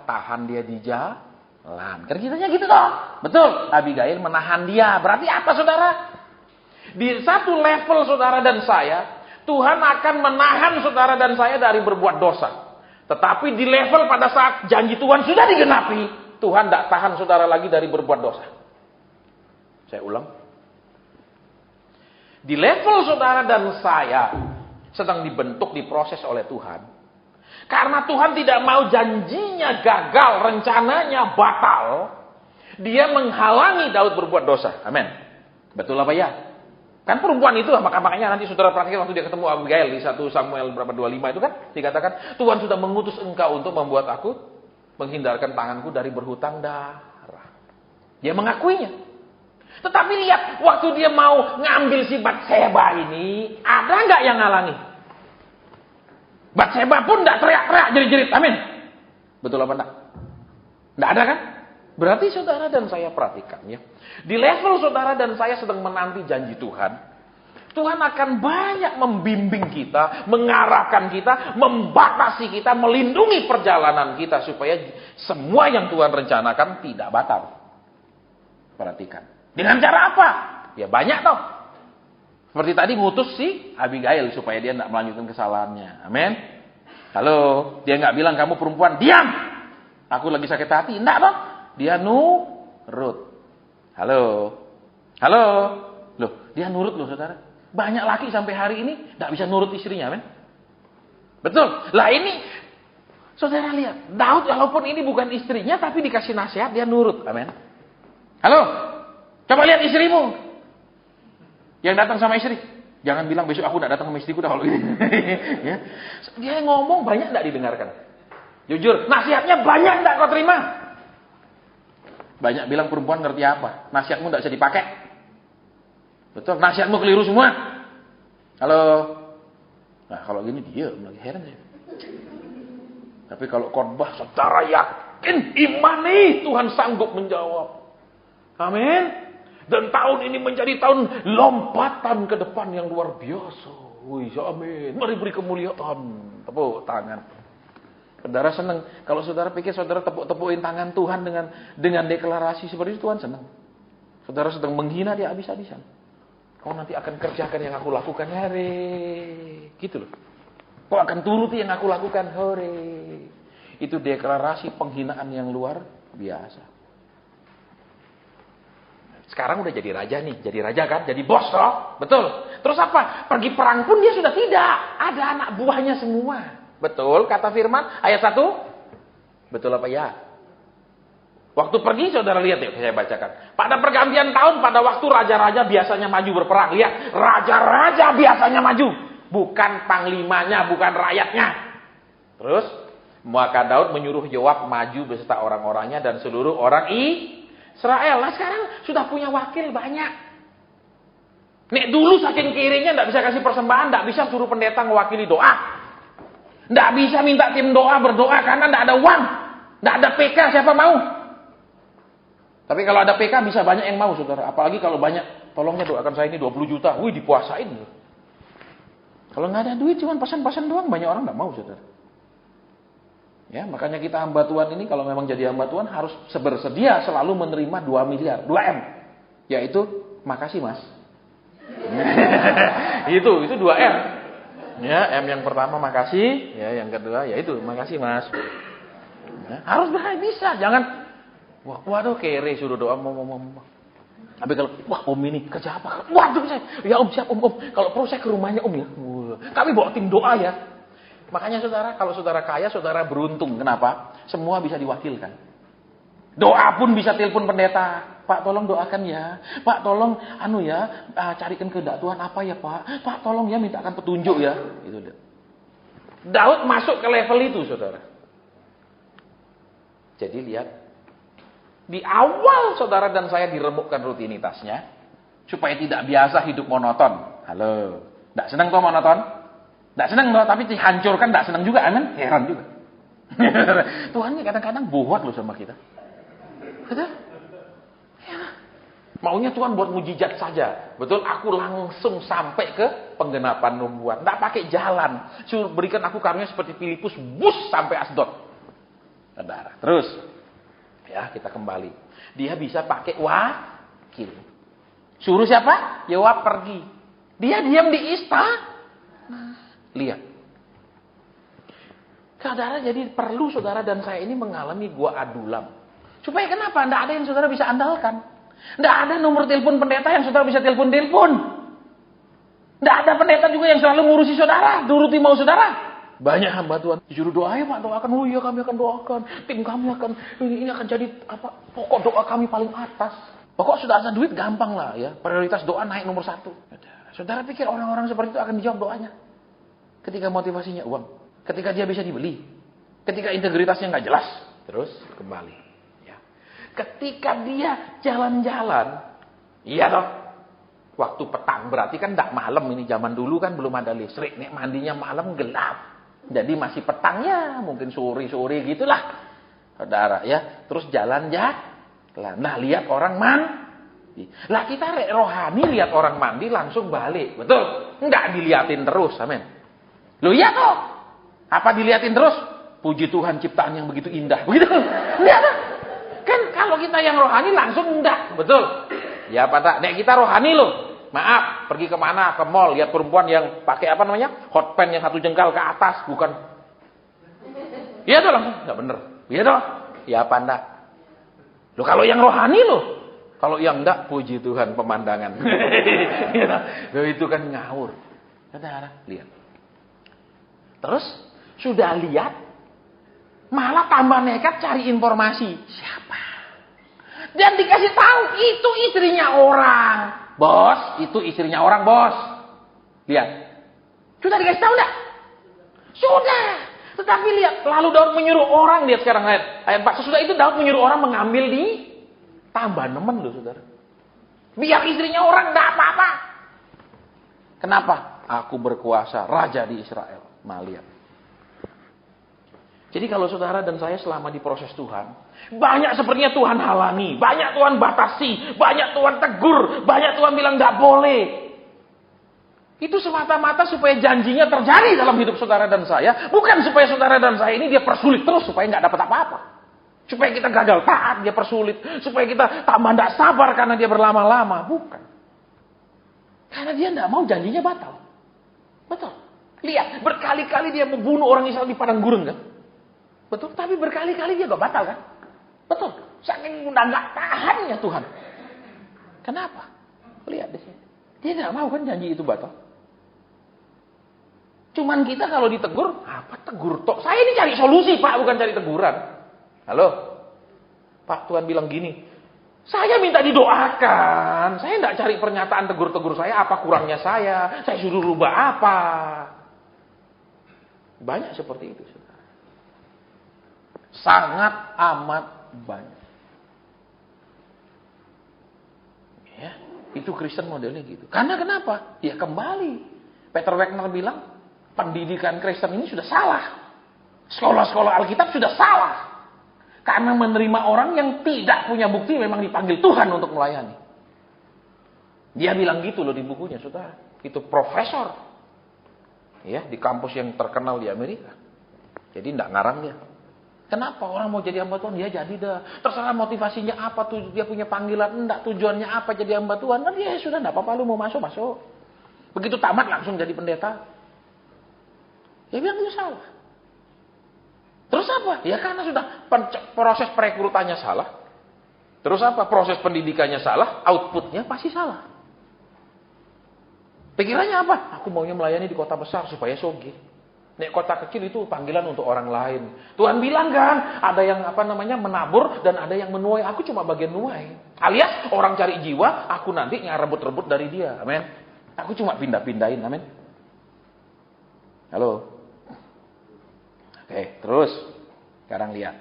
tahan dia di jalan. Kan kitanya gitu toh. Betul. Abigail menahan dia. Berarti apa Saudara? Di satu level Saudara dan saya, Tuhan akan menahan Saudara dan saya dari berbuat dosa. Tetapi di level pada saat janji Tuhan sudah digenapi, Tuhan tidak tahan Saudara lagi dari berbuat dosa. Saya ulang. Di level Saudara dan saya sedang dibentuk, diproses oleh Tuhan. Karena Tuhan tidak mau janjinya gagal, rencananya batal. Dia menghalangi Daud berbuat dosa. Amin. Betul apa ya? Kan perempuan itu, makanya nanti Saudara perhatikan waktu dia ketemu Abigail di 1 Samuel 25 itu kan dikatakan, Tuhan sudah mengutus engkau untuk membuat aku menghindarkan tanganku dari berhutang darah. Dia mengakuinya. Tetapi lihat, waktu dia mau ngambil si Batseba ini, ada nggak yang ngalangi? Batseba pun tidak teriak-teriak, jerit-jerit, amin. Betul apa enggak? Tidak ada kan? Berarti Saudara dan saya perhatikan ya. Di level Saudara dan saya sedang menanti janji Tuhan. Tuhan akan banyak membimbing kita, mengarahkan kita, membatasi kita, melindungi perjalanan kita. Supaya semua yang Tuhan rencanakan tidak batal. Perhatikan. Dengan cara apa? Ya banyak toh. Seperti tadi ngutus si Abigail supaya dia tidak melanjutkan kesalahannya. Amin. Halo, dia nggak bilang kamu perempuan, diam. Aku lagi sakit hati. Enggak toh. Dia nurut. Halo. Loh, dia nurut loh Saudara. Banyak laki sampai hari ini tidak bisa nurut istrinya, amin. Betul. Lah ini Saudara lihat, Daud walaupun ini bukan istrinya tapi dikasih nasihat dia nurut, amin. Halo. Coba lihat istrimu. Yang datang sama istri, jangan bilang besok aku tidak datang sama istriku dah kalau ini. Ya. Dia ngomong banyak tidak didengarkan. Jujur, nasihatnya banyak tidak kau terima. Banyak bilang perempuan ngerti apa, nasihatmu tidak bisa dipakai. Betul, nasihatmu keliru semua. Halo. Nah kalau gini dia lagi heran saya. Tapi kalau khotbah Saudara yakin imani Tuhan sanggup menjawab. Amin. Dan tahun ini menjadi tahun lompatan ke depan yang luar biasa. Wih, amin. Mari beri kemuliaan. Tepuk tangan. Saudara senang. Kalau Saudara pikir Saudara tepuk-tepukin tangan Tuhan dengan deklarasi seperti itu, Tuhan senang. Saudara sedang menghina dia habis-habisan. Kau nanti akan kerjakan yang aku lakukan. Hore. Gitu loh. Kau akan turuti yang aku lakukan. Hore. Itu deklarasi penghinaan yang luar biasa. Sekarang udah jadi raja nih, jadi raja kan, jadi bos toh, betul. Terus apa? Pergi perang pun dia sudah tidak, ada anak buahnya semua, betul. Kata Firman ayat 1, betul apa ya? Waktu pergi Saudara lihat ya, saya bacakan. Pada pergantian tahun, pada waktu raja-raja biasanya maju berperang, lihat, raja-raja biasanya maju, bukan panglimanya, bukan rakyatnya. Terus maka Daud menyuruh Yoab maju beserta orang-orangnya dan seluruh orang Israel. Nah sekarang sudah punya wakil banyak. Nek dulu saking kirinya tidak bisa kasih persembahan, tidak bisa suruh pendeta mewakili doa. Tidak bisa minta tim doa berdoa karena tidak ada uang. Tidak ada PK, siapa mau? Tapi kalau ada PK bisa banyak yang mau Saudara. Apalagi kalau banyak, tolongnya doakan saya ini 20 juta. Wih dipuasain. Kalau nggak ada duit cuma pesan-pesan doang, banyak orang nggak mau Saudara. Ya, makanya kita hamba Tuhan ini kalau memang jadi hamba Tuhan harus bersedia selalu menerima 2 miliar, 2M. Yaitu makasih Mas. itu 2M. Ya, M yang pertama makasih, ya yang kedua yaitu makasih Mas. Ya, harus bisa, jangan waduh kere suruh doa mau. Tapi kalau, wah om ini kerja apa? Waduh saya, ya om siap om. Kalau perlu saya ke rumahnya om ya. Kami bawa tim doa ya. Makanya saudara, kalau saudara kaya, saudara beruntung. Kenapa? Semua bisa diwakilkan. Doa pun bisa telepon pendeta. Pak tolong doakan ya. Pak tolong carikan kehendak Tuhan apa ya Pak. Pak tolong ya mintakan petunjuk ya. Itu dia. Daud masuk ke level itu saudara. Jadi lihat. Di awal saudara dan saya diremukkan rutinitasnya. Supaya tidak biasa hidup monoton. Halo. Tidak senang toh monoton? Tidak senang toh. Tapi dihancurkan tidak senang juga. Amin. Heran juga. Tuhan ini kadang-kadang bohong loh sama kita. Betul? Ya. Maunya Tuhan buat mujizat saja. Betul, aku langsung sampai ke penggenapan nubuat. Tidak pakai jalan. Suruh berikan aku karunia seperti Filipus, bus sampai Asdod. Saudara. Terus, ya kita kembali. Dia bisa pakai wakil. Suruh siapa? Yoab pergi. Dia diam di istana. Lihat. Saudara, jadi perlu saudara dan saya ini mengalami gua adulam. Supaya kenapa? Tidak ada yang saudara bisa andalkan. Tidak ada nomor telepon pendeta yang saudara bisa telepon-telepon. Tidak ada pendeta juga yang selalu ngurusi saudara, turuti mau saudara. Banyak hamba Tuhan disuruh doa, ya Pak doakan. Oh iya kami akan doakan. Tim kami akan, ini akan jadi pokok doa kami paling atas. Pokok sudah ada duit gampang lah ya. Prioritas doa naik nomor 1. Saudara pikir orang-orang seperti itu akan dijawab doanya? Ketika motivasinya uang. Ketika dia bisa dibeli. Ketika integritasnya nggak jelas. Terus kembali. Ketika dia jalan-jalan, iya toh, waktu petang berarti kan tidak malam ini zaman dulu kan belum ada listrik, nek mandinya malam gelap, jadi masih petangnya mungkin sore-sore gitulah, saudara ya. Terus jalan nah lihat orang mandi, lah kita rohani lihat orang mandi langsung balik, betul? Nggak diliatin terus, amin. Lo iya toh, apa diliatin terus? Puji Tuhan ciptaan yang begitu indah, begitu? Lihat toh. Kan kalau kita yang rohani langsung enggak, betul? Ya Pak Tak, nek kita rohani loh. Maaf, pergi kemana? Ke mall, lihat perempuan yang pakai apa namanya? Hot pants yang 1 jengkal ke atas, bukan? Iya tuh langsung, enggak bener. Iya toh? Ya Pak Tak. Loh kalau yang rohani loh. Kalau yang enggak, puji Tuhan pemandangan. Loh itu kan ngawur. Saudara, lihat. Terus, sudah lihat, malah tambah nekat cari informasi. Siapa? Dan dikasih tahu itu istrinya orang. Bos, itu istrinya orang, bos. Lihat. Sudah dikasih tahu enggak? Sudah. Tetapi lihat, lalu Daud menyuruh orang, lihat sekarang ayat 4. Sesudah itu Daud menyuruh orang mengambil di tambah nemen loh, saudara. Biar istrinya orang enggak apa-apa. Kenapa? Aku berkuasa, raja di Israel. Nah, lihat. Jadi kalau saudara dan saya selama di proses Tuhan, banyak sepertinya Tuhan halangi, banyak Tuhan batasi, banyak Tuhan tegur, banyak Tuhan bilang nggak boleh. Itu semata-mata supaya janjinya terjadi dalam hidup saudara dan saya, bukan supaya saudara dan saya ini dia persulit terus supaya nggak dapat apa-apa. Supaya kita gagal taat, dia persulit. Supaya kita tambah nggak sabar karena dia berlama-lama, bukan. Karena dia nggak mau janjinya batal. Betul. Lihat, berkali-kali dia membunuh orang Israel di padang gurun kan? Betul, tapi berkali-kali dia gak batal kan? Betul, saking udah gak tahannya Tuhan. Kenapa? Lihat di sini. Dia gak mau kan janji itu batal. Cuman kita kalau ditegur, apa tegur tok? Saya ini cari solusi Pak, bukan cari teguran. Halo? Pak, Tuhan bilang gini. Saya minta didoakan. Saya gak cari pernyataan tegur-tegur saya, apa kurangnya saya suruh rubah apa. Banyak seperti itu. Sangat amat banyak. Ya, itu Kristen modelnya gitu. Karena kenapa? Ya kembali. Peter Wagner bilang, pendidikan Kristen ini sudah salah. Sekolah-sekolah Alkitab sudah salah. Karena menerima orang yang tidak punya bukti memang dipanggil Tuhan untuk melayani. Dia bilang gitu loh di bukunya, saudara. Itu profesor. Ya, di kampus yang terkenal di Amerika. Jadi enggak ngarang dia. Kenapa orang mau jadi hamba Tuhan? Dia jadi dah. Terserah motivasinya apa tuh, dia punya panggilan enggak, tujuannya apa jadi hamba Tuhan? Kan dia sudah enggak apa-apa, lu mau masuk. Begitu tamat langsung jadi pendeta. Ya bilang itu salah. Terus apa? Ya karena sudah proses perekrutannya salah. Terus apa? Proses pendidikannya salah, outputnya pasti salah. Pikirannya apa? Aku maunya melayani di kota besar supaya soge. Nek kota kecil itu panggilan untuk orang lain. Tuhan bilang kan, ada yang menabur dan ada yang menuai. Aku cuma bagian nuai. Alias orang cari jiwa, aku nanti ngerebut-rebut dari dia. Amin. Aku cuma pindah-pindahin. Amin. Halo. Oke, terus sekarang lihat.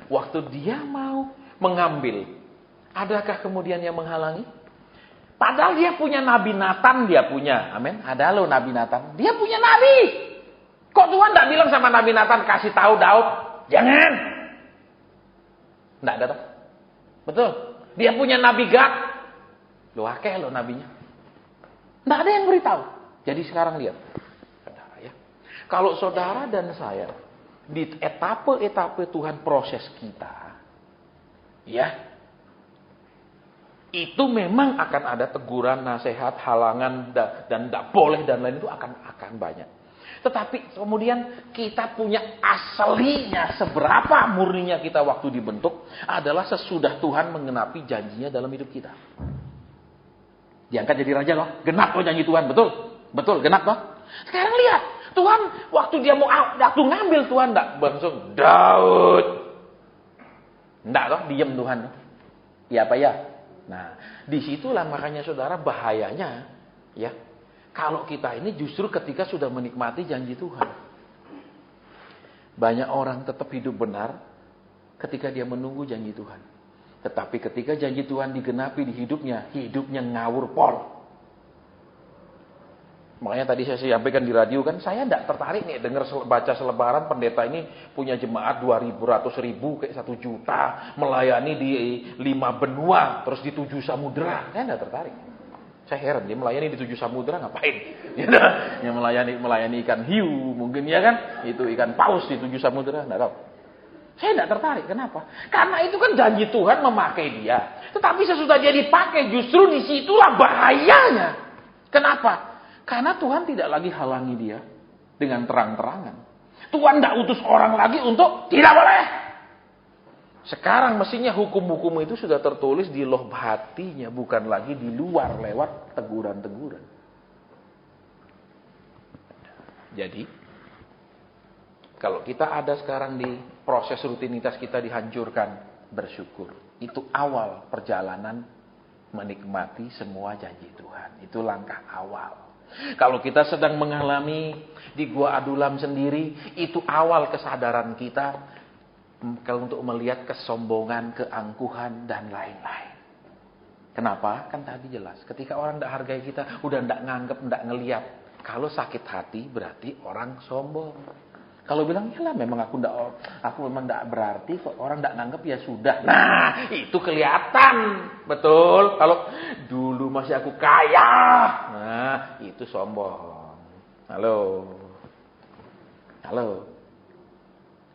Waktu dia mau mengambil, adakah kemudian yang menghalangi? Padahal dia punya Nabi Nathan, dia punya. Amin. Ada loh Nabi Nathan. Dia punya Nabi. Kok Tuhan tidak bilang sama Nabi Nathan, kasih tahu Daud, jangan. Tidak ada toh. Betul. Dia punya Nabi Gad. Loh akeh loh nabinya. Tidak ada yang beritahu. Jadi sekarang lihat. Saudara ya. Kalau saudara dan saya di etape-etape Tuhan proses kita, ya, itu memang akan ada teguran, nasihat, halangan, dan tidak boleh dan lain itu akan banyak. Tetapi kemudian kita punya aslinya, seberapa murninya kita waktu dibentuk adalah sesudah Tuhan mengenapi janjinya dalam hidup kita. Diangkat jadi raja loh, genap loh janji Tuhan, betul? Betul, genap loh. Sekarang lihat, Tuhan waktu dia mau waktu ngambil Tuhan tidak langsung Daud. Tidak loh, diam Tuhan. Ya apa ya? Nah, disitulah makanya saudara bahayanya, ya. Kalau kita ini justru ketika sudah menikmati janji Tuhan. Banyak orang tetap hidup benar ketika dia menunggu janji Tuhan. Tetapi ketika janji Tuhan digenapi di hidupnya ngawur pol. Makanya tadi saya sampaikan di radio kan, saya tidak tertarik nih dengar baca selebaran pendeta ini punya jemaat 200.000 kayak 1 juta, melayani di 5 benua, terus di 7 samudera. Saya tidak tertarik. Saya heran dia melayani di 7 samudera ngapain? Yang melayani ikan hiu mungkin ya kan, itu ikan paus di 7 samudera, tidak tahu. Saya tidak tertarik. Kenapa? Karena itu kan janji Tuhan memakai dia. Tetapi sesudah dia dipakai, justru disitulah bahayanya. Kenapa? Karena Tuhan tidak lagi halangi dia dengan terang-terangan. Tuhan tidak utus orang lagi untuk tidak boleh. Sekarang mestinya hukum-hukum itu sudah tertulis di loh hatinya, bukan lagi di luar lewat teguran-teguran. Jadi, kalau kita ada sekarang di proses rutinitas kita dihancurkan, bersyukur. Itu awal perjalanan menikmati semua janji Tuhan. Itu langkah awal. Kalau kita sedang mengalami di Gua Adulam sendiri, itu awal kesadaran kita kalau untuk melihat kesombongan, keangkuhan, dan lain-lain. Kenapa? Kan tadi jelas. Ketika orang tidak hargai kita, udah tidak nganggep, tidak ngeliat. Kalau sakit hati berarti orang sombong. Kalau bilang, ya lah memang aku memang tidak berarti, kok orang tidak nganggep ya sudah. Nah, itu kelihatan. Betul. Kalau dulu masih aku kaya. Nah, itu sombong. Halo.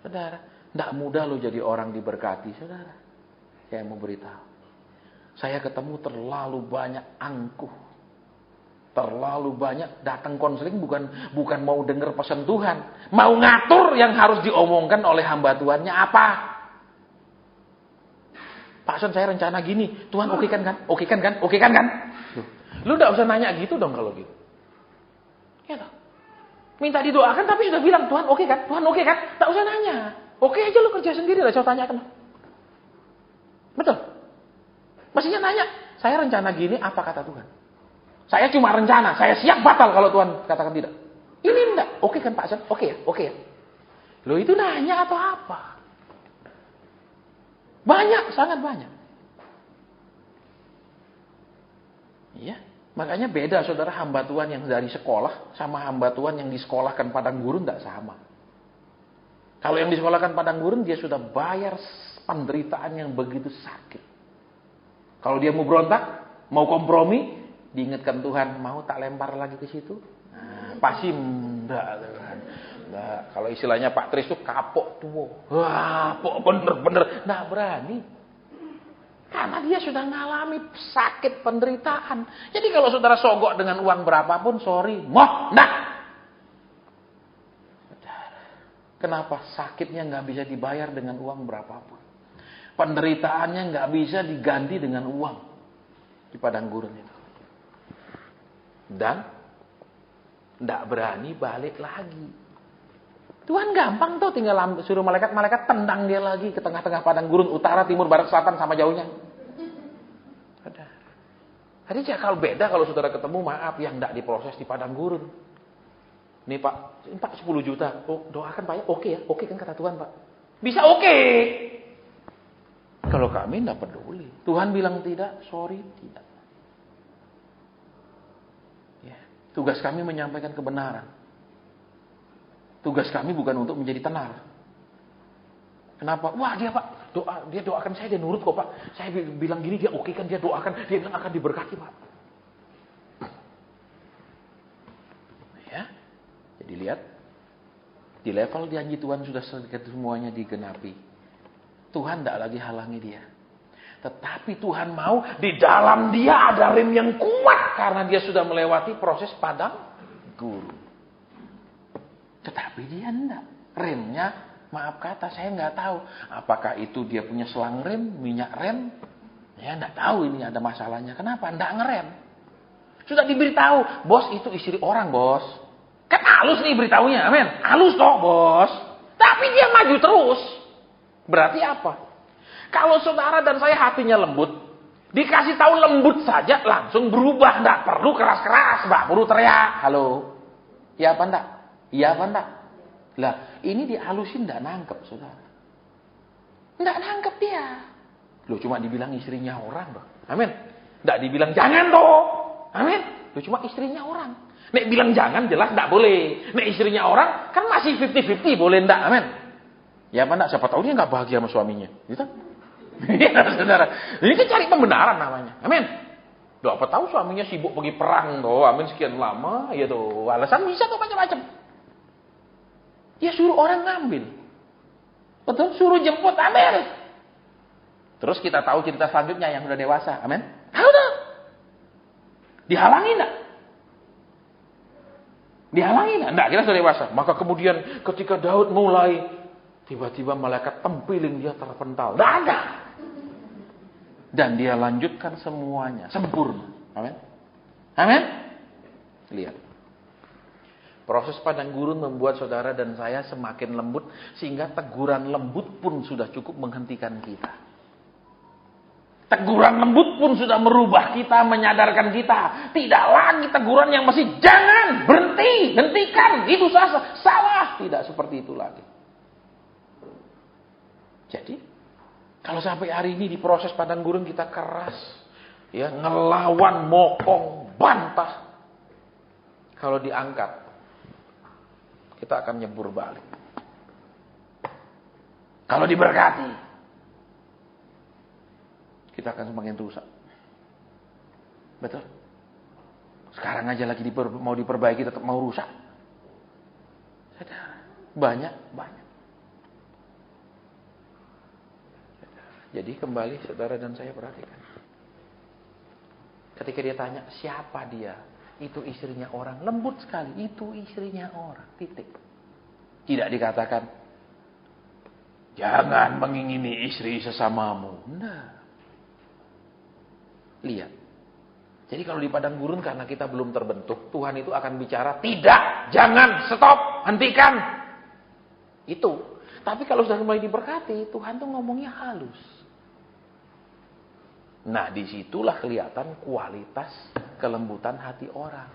Saudara, tidak mudah loh jadi orang diberkati, saudara. Saya mau beritahu. Saya ketemu terlalu banyak angkuh. Terlalu banyak datang konseling bukan mau dengar pesan Tuhan, mau ngatur yang harus diomongkan oleh hamba Tuhannya apa. Pak Son, saya rencana gini, Tuhan oke kan? Lu enggak usah nanya gitu dong kalau gitu. Ya toh. Minta didoakan tapi sudah bilang Tuhan oke kan? Tak usah nanya. Oke aja lu kerja sendiri lah, saya tanyakan. Betul. Mestinya nanya, saya rencana gini apa kata Tuhan? Saya cuma rencana, saya siap batal kalau Tuhan katakan tidak. Ini enggak, oke kan Pak Son? Oke ya. Loh itu nanya atau apa? Banyak, sangat banyak. Iya, makanya beda saudara hamba Tuhan yang dari sekolah sama hamba Tuhan yang disekolahkan padang gurun enggak sama. Kalau yang disekolahkan padang gurun dia sudah bayar penderitaan yang begitu sakit. Kalau dia mau berontak, mau kompromi, diingatkan Tuhan, mau tak lempar lagi ke situ? Nah, pasti enggak. Kalau istilahnya Pak Tris itu kapok tuh. Wah, bener-bener enggak berani. Karena dia sudah mengalami sakit penderitaan. Jadi kalau saudara sogok dengan uang berapapun, sorry, enggak. Kenapa sakitnya enggak bisa dibayar dengan uang berapapun? Penderitaannya nggak bisa diganti dengan uang di padang gurun itu. Dan nggak berani balik lagi. Tuhan gampang tuh, tinggal suruh malaikat tendang dia lagi ke tengah-tengah padang gurun, utara, timur, barat, selatan, sama jauhnya. Ada. Tadi kalau beda kalau saudara ketemu, maaf, yang nggak diproses di padang gurun. Nih Pak 10 juta. Oh, doakan Pak ya. Oke ya. Oke kan kata Tuhan Pak. Bisa oke. Kalau kami enggak peduli. Tuhan bilang tidak, sorry, tidak. Ya. Tugas kami menyampaikan kebenaran. Tugas kami bukan untuk menjadi tenar. Kenapa? Wah dia Pak, dia doakan saya, dia nurut kok Pak. Saya bilang gini, dia oke kan, dia doakan, dia bilang akan diberkati Pak. Ya. Jadi lihat, di level janji Tuhan sudah semuanya digenapi. Tuhan tidak lagi halangi dia. Tetapi Tuhan mau di dalam dia ada rem yang kuat. Karena dia sudah melewati proses padang gurun. Tetapi dia enggak. Remnya, maaf kata, saya nggak tahu. Apakah itu dia punya selang rem, minyak rem? Ya enggak tahu, ini ada masalahnya. Kenapa? Enggak ngerem. Sudah diberitahu, bos itu istri orang bos. Kan halus nih beritahunya, amin. Halus toh bos. Tapi dia maju terus. Berarti apa? Kalau saudara dan saya hatinya lembut, dikasih tahu lembut saja langsung berubah. Enggak perlu keras-keras, enggak perlu teriak. Halo, ya apa enggak? Iya apa enggak? Lah, ini dihalusin enggak nangkep, saudara. Enggak nangkep dia. Loh, cuma dibilang istrinya orang, loh. Amin. Enggak dibilang jangan toh. Amin. Loh, cuma istrinya orang. Nek bilang jangan jelas enggak boleh. Nek istrinya orang kan masih 50-50, boleh enggak? Amin. Ya apa enggak? Siapa tahu dia enggak bahagia sama suaminya. Gitu. Iya, saudara. Ini kan cari pembenaran namanya. Amin. Loh, apa tahu suaminya sibuk pergi perang toh. Amin, sekian lama, ya tuh. Alasan bisa tuh macam-macam. Dia suruh orang ngambil. Betul? Suruh jemput, ambil. Terus kita tahu cerita selanjutnya yang udah dewasa. Amin? Tahu tak? Dihalangi enggak? Dihalangi enggak? Enggak, kita sudah dewasa. Maka kemudian ketika Daud mulai, tiba-tiba malaikat tempiling dia terpental. Enggak ada. Dan dia lanjutkan semuanya. Sempurna. Amin? Amin? Lihat. Proses padang gurun membuat saudara dan saya semakin lembut. Sehingga teguran lembut pun sudah cukup menghentikan kita. Teguran lembut pun sudah merubah kita, menyadarkan kita. Tidak lagi teguran yang masih jangan, berhenti, hentikan. Itu salah. Tidak seperti itu lagi. Jadi, kalau sampai hari ini di proses padang gurun kita keras. Ya, ngelawan, mokong, bantah. Kalau diangkat, kita akan nyebur balik. Kalau diberkati, kita akan semakin rusak. Betul? Sekarang aja lagi mau diperbaiki tetap mau rusak. Banyak. Jadi kembali saudara dan saya perhatikan. Ketika dia tanya siapa dia? Itu istrinya orang. Lembut sekali. Itu istrinya orang. Titik. Tidak dikatakan, jangan mengingini istri sesamamu. Nah. Lihat. Jadi kalau di padang gurun karena kita belum terbentuk, Tuhan itu akan bicara, tidak, jangan, stop, hentikan. Itu. Tapi kalau sudah mulai diberkati, Tuhan tuh ngomongnya halus. Nah, disitulah kelihatan kualitas kelembutan hati orang.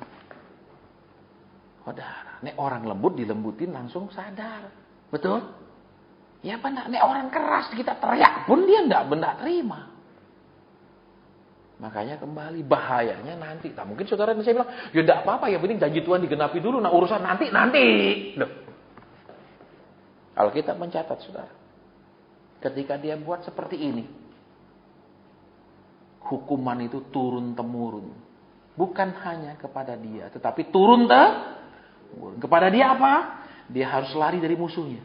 Saudara, nek orang lembut dilembutin langsung sadar. Betul? Ya apa enggak? Nek orang keras kita teriak pun dia enggak terima. Makanya kembali bahayanya nanti. Nah, mungkin saudara dan saya bilang, ya enggak apa-apa, ya penting janji Tuhan digenapi dulu. Nah, urusan nanti. Loh. Kalau kita mencatat, saudara, ketika dia buat seperti ini, hukuman itu turun-temurun. Bukan hanya kepada dia, tetapi turun-temurun. Kepada dia apa? Dia harus lari dari musuhnya.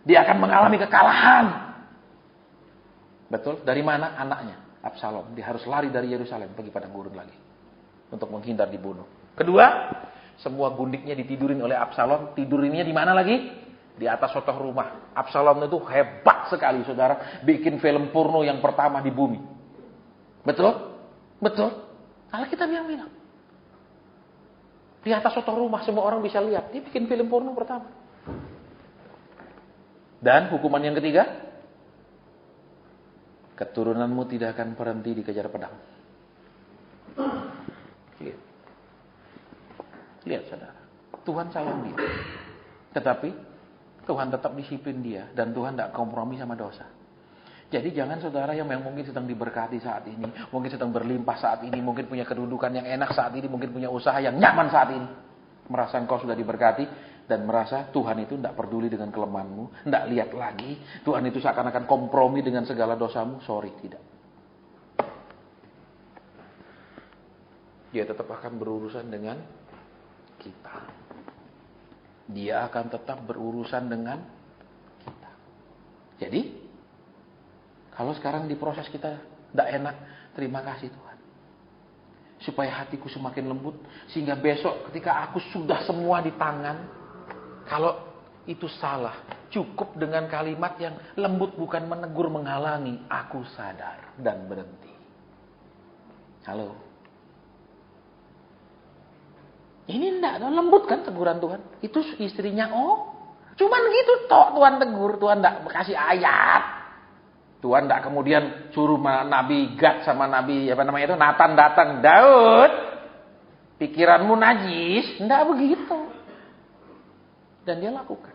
Dia akan mengalami kekalahan. Betul? Dari mana? Anaknya, Absalom. Dia harus lari dari Yerusalem pergi padang gurun lagi. Untuk menghindar dibunuh. Kedua, semua gundiknya ditidurin oleh Absalom. Tidurinnya di mana lagi? Di atas sotoh rumah. Absalom itu hebat sekali, saudara. Bikin film porno yang pertama di bumi. Betul? Betul? Alkitab yang bilang. Di atas sotoh rumah semua orang bisa lihat. Dia bikin film porno pertama. Dan hukuman yang ketiga. Keturunanmu tidak akan berhenti dikejar pedang. Lihat saudara. Tuhan sayang dia. Tetapi Tuhan tetap disiplin dia. Dan Tuhan tidak kompromi sama dosa. Jadi jangan saudara yang mungkin sedang diberkati saat ini. Mungkin sedang berlimpah saat ini. Mungkin punya kedudukan yang enak saat ini. Mungkin punya usaha yang nyaman saat ini. Merasa engkau sudah diberkati. Dan merasa Tuhan itu tidak peduli dengan kelemahanmu. Tidak lihat lagi. Tuhan itu seakan-akan kompromi dengan segala dosamu. Sorry, tidak. Dia tetap akan berurusan dengan kita. Dia akan tetap berurusan dengan kita. Jadi, kalau sekarang di proses kita tidak enak, terima kasih Tuhan. Supaya hatiku semakin lembut, sehingga besok ketika aku sudah semua di tangan, kalau itu salah, cukup dengan kalimat yang lembut, bukan menegur, menghalangi. Aku sadar dan berhenti. Halo. Ini enggak, lembut kan teguran Tuhan. Itu istrinya, cuman gitu tok Tuhan tegur. Tuhan enggak kasih ayat. Tuhan enggak kemudian suruh Nabi Gad sama Nabi Nathan datang. Daud, pikiranmu najis. Enggak begitu. Dan dia lakukan.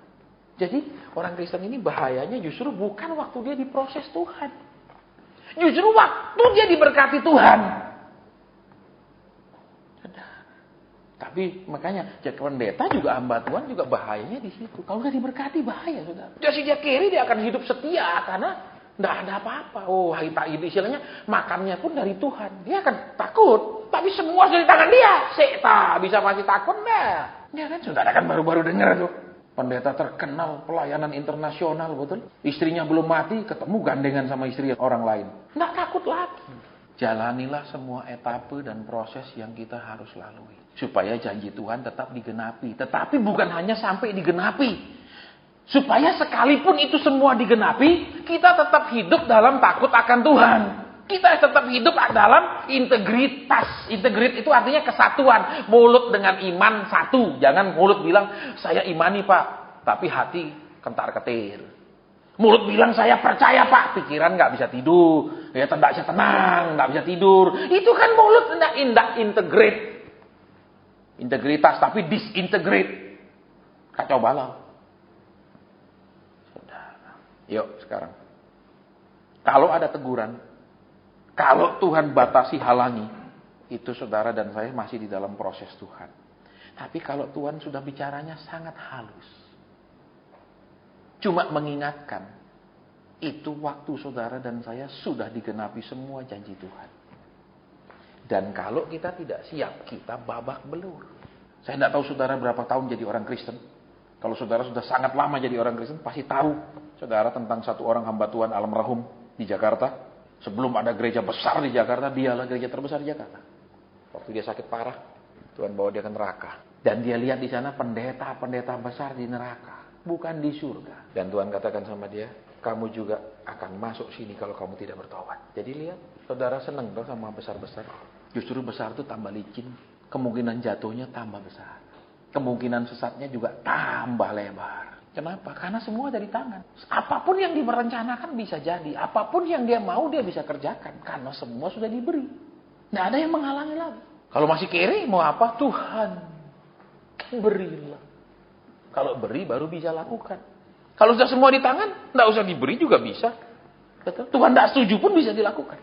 Jadi orang Kristen ini bahayanya justru bukan waktu dia diproses Tuhan. Justru waktu dia diberkati Tuhan. Tapi makanya jadi pendeta juga hamba Tuhan juga bahayanya di situ. Kalau udah diberkati bahaya, saudara. Jadi dia kiri dia akan hidup setia karena tidak ada apa-apa. Istilahnya makannya pun dari Tuhan. Dia akan takut, tapi semua sudah di tangan dia. Bisa masih takut enggak? Ya kan, saudara kan baru-baru dengar tuh. Pendeta terkenal pelayanan internasional, betul? Istrinya belum mati, ketemu gandengan sama istri orang lain. Enggak takut lagi. Jalanilah semua etape dan proses yang kita harus lalui. Supaya janji Tuhan tetap digenapi. Tetapi bukan hanya sampai digenapi. Supaya sekalipun itu semua digenapi, kita tetap hidup dalam takut akan Tuhan. Kita tetap hidup dalam integritas. Integritas itu artinya kesatuan. Mulut dengan iman satu. Jangan mulut bilang, saya imani Pak. Tapi hati kentar-ketir. Mulut bilang saya percaya Pak, pikiran nggak bisa tidur, ya tidak bisa tenang, nggak bisa tidur. Itu kan mulut tidak integrate, integritas tapi disintegrate, kacau balau. Saudara, yuk sekarang, kalau ada teguran, kalau Tuhan batasi halangi, itu saudara dan saya masih di dalam proses Tuhan. Tapi kalau Tuhan sudah bicaranya sangat halus. Cuma mengingatkan, itu waktu saudara dan saya sudah digenapi semua janji Tuhan. Dan kalau kita tidak siap, kita babak belur. Saya tidak tahu saudara berapa tahun jadi orang Kristen. Kalau saudara sudah sangat lama jadi orang Kristen, pasti tahu saudara tentang satu orang hamba Tuhan almarhum di Jakarta. Sebelum ada gereja besar di Jakarta, dialah gereja terbesar di Jakarta. Waktu dia sakit parah, Tuhan bawa dia ke neraka. Dan dia lihat di sana pendeta-pendeta besar di neraka. Bukan di surga. Dan Tuhan katakan sama dia, kamu juga akan masuk sini kalau kamu tidak bertobat. Jadi lihat, saudara senang dong sama besar-besar. Justru besar itu tambah licin. Kemungkinan jatuhnya tambah besar. Kemungkinan sesatnya juga tambah lebar. Kenapa? Karena semua dari tangan. Apapun yang direncanakan bisa jadi. Apapun yang dia mau dia bisa kerjakan. Karena semua sudah diberi. Tidak ada yang menghalangi lagi. Kalau masih kiri mau apa? Tuhan berilah. Kalau beri baru bisa lakukan. Kalau sudah semua di tangan, tidak usah diberi juga bisa. Betul? Tuhan tidak setuju pun bisa dilakukan.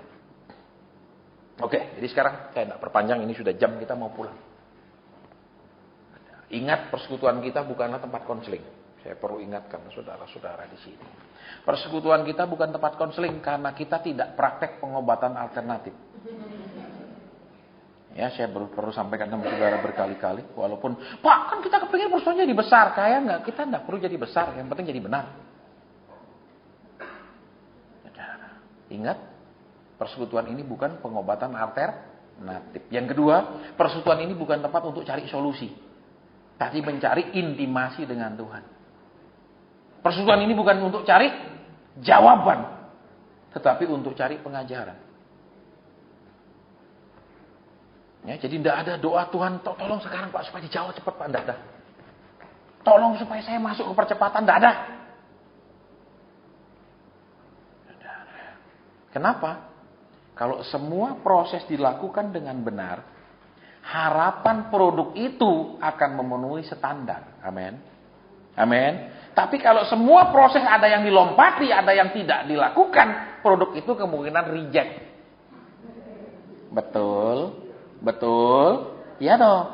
Oke, jadi sekarang saya tidak perpanjang, ini sudah jam kita mau pulang. Ingat, persekutuan kita bukanlah tempat konseling. Saya perlu ingatkan saudara-saudara di sini. Persekutuan kita bukan tempat konseling karena kita tidak praktek pengobatan alternatif. Ya, saya perlu sampaikan sama saudara berkali-kali. Walaupun, Pak, kan kita kepingin persekutuan jadi besar. Kayak enggak, kita enggak perlu jadi besar. Yang penting jadi benar. Ingat, persekutuan ini bukan pengobatan alternatif. Yang kedua, persekutuan ini bukan tempat untuk cari solusi. Tapi mencari intimasi dengan Tuhan. Persekutuan ini bukan untuk cari jawaban, tetapi untuk cari pengajaran. Ya, jadi tidak ada doa Tuhan, tolong sekarang Pak supaya dijawab cepat Pak, tidak ada. Tolong supaya saya masuk ke percepatan, tidak ada. Kenapa? Kalau semua proses dilakukan dengan benar, harapan produk itu akan memenuhi standar. Amin. Amin. Tapi kalau semua proses ada yang dilompati, ada yang tidak dilakukan, produk itu kemungkinan reject. Betul? Betul? Iya dong.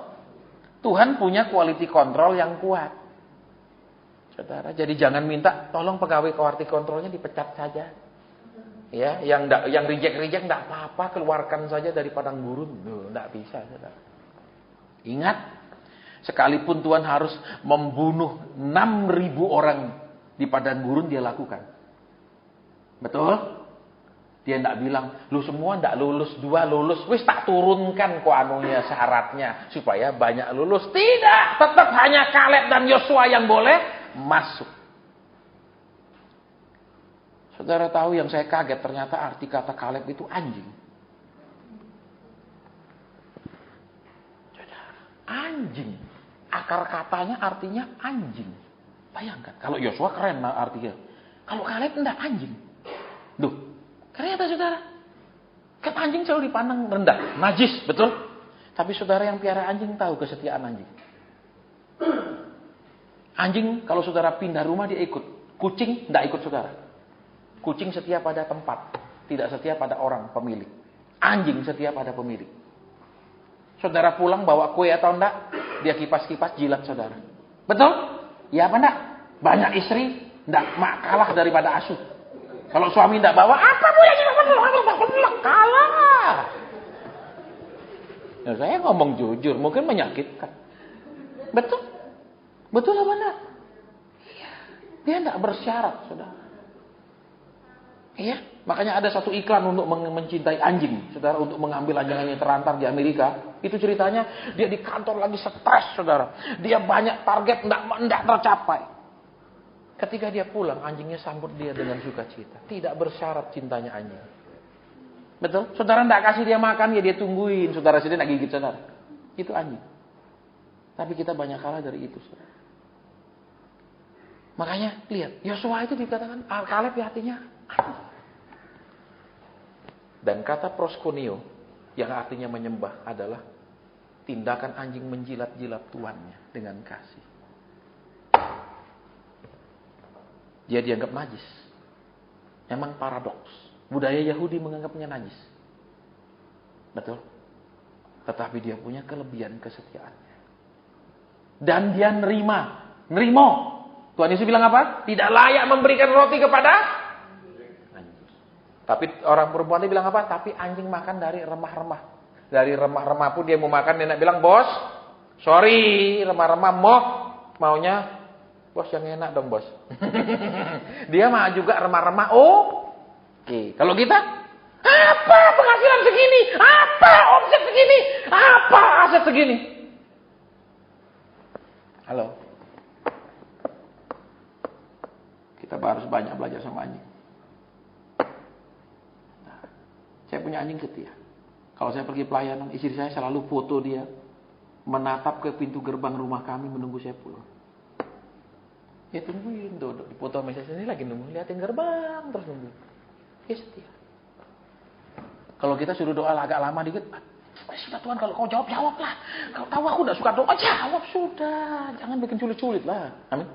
Tuhan punya quality control yang kuat. Saudara, jadi jangan minta tolong pegawai quality controlnya dipecat saja. Ya, yang reject enggak apa-apa, keluarkan saja dari padang gurun. Enggak bisa, Saudara. Ingat, sekalipun Tuhan harus membunuh 6.000 orang di padang gurun, dia lakukan. Betul? Dia enggak bilang, lu semua enggak lulus, 2 lulus, wis tak turunkan ku anunya syaratnya supaya banyak lulus. Tidak, tetap hanya Kaleb dan Yosua yang boleh masuk. Saudara tahu yang saya kaget, ternyata arti kata Kaleb itu anjing. Saudara, anjing. Akar katanya artinya anjing. Bayangkan, kalau Yosua keren artinya. Kalau Kaleb enggak, anjing. Duh, ternyata saudara. Kan anjing selalu dipandang rendah, najis, betul? Tapi saudara yang piara anjing tahu kesetiaan anjing. Anjing kalau saudara pindah rumah dia ikut. Kucing enggak ikut saudara. Kucing setia pada tempat, tidak setia pada orang pemilik. Anjing setia pada pemilik. Saudara pulang bawa kue atau enggak, dia kipas-kipas jilat saudara. Betul? Ya apa enggak? Banyak istri enggak kalah daripada asuh. Kalau suami enggak bawa, apa bu yang kalah. Nah, saya ngomong jujur, mungkin menyakitkan. Betul? Betul apa enggak? Iya. Dia enggak bersyarat, saudara. Iya, makanya ada satu iklan untuk mencintai anjing, saudara, untuk mengambil anjing-anjing terlantar di Amerika. Itu ceritanya dia di kantor lagi stres, saudara. Dia banyak target enggak tercapai. Ketika dia pulang, anjingnya sambut dia dengan sukacita. Tidak bersyarat cintanya anjing. Betul? Saudara enggak kasih dia makan, ya dia tungguin. Saudara sendiri enggak gigit saudara. Itu anjing. Tapi kita banyak kalah dari itu, saudara. Makanya lihat, Yosua itu dikatakan Kaleb artinya anjing. Dan kata proskuneo yang artinya menyembah adalah tindakan anjing menjilat-jilat tuannya dengan kasih. Dia dianggap najis. Memang paradoks. Budaya Yahudi menganggapnya najis. Betul? Tetapi dia punya kelebihan kesetiaannya. Dan dia nerimo. Tuhan Yesus bilang apa? Tidak layak memberikan roti kepada tapi orang perempuan dia bilang apa? Tapi anjing makan dari remah-remah. Dari remah-remah pun dia mau makan. Nenek bilang, bos, sorry, remah-remah maunya bos yang enak dong bos. Dia mah juga remah-remah. Oke. Kalau kita, apa penghasilan segini? Apa omset segini? Apa aset segini? Halo. Kita harus banyak belajar sama anjing. Saya punya anjing setia. Kalau saya pergi pelayanan, istri saya selalu foto dia menatap ke pintu gerbang rumah kami menunggu saya pulang. Ya tungguin, duduk di foto sama saya lagi nunggu, liatin gerbang terus nunggu. Ya setia. Kalau kita suruh doa agak lama dikit, sudah Tuhan kalau kau jawablah. Kau tahu aku tidak suka doa, jawab sudah. Jangan bikin sulit-sulit lah. Amin.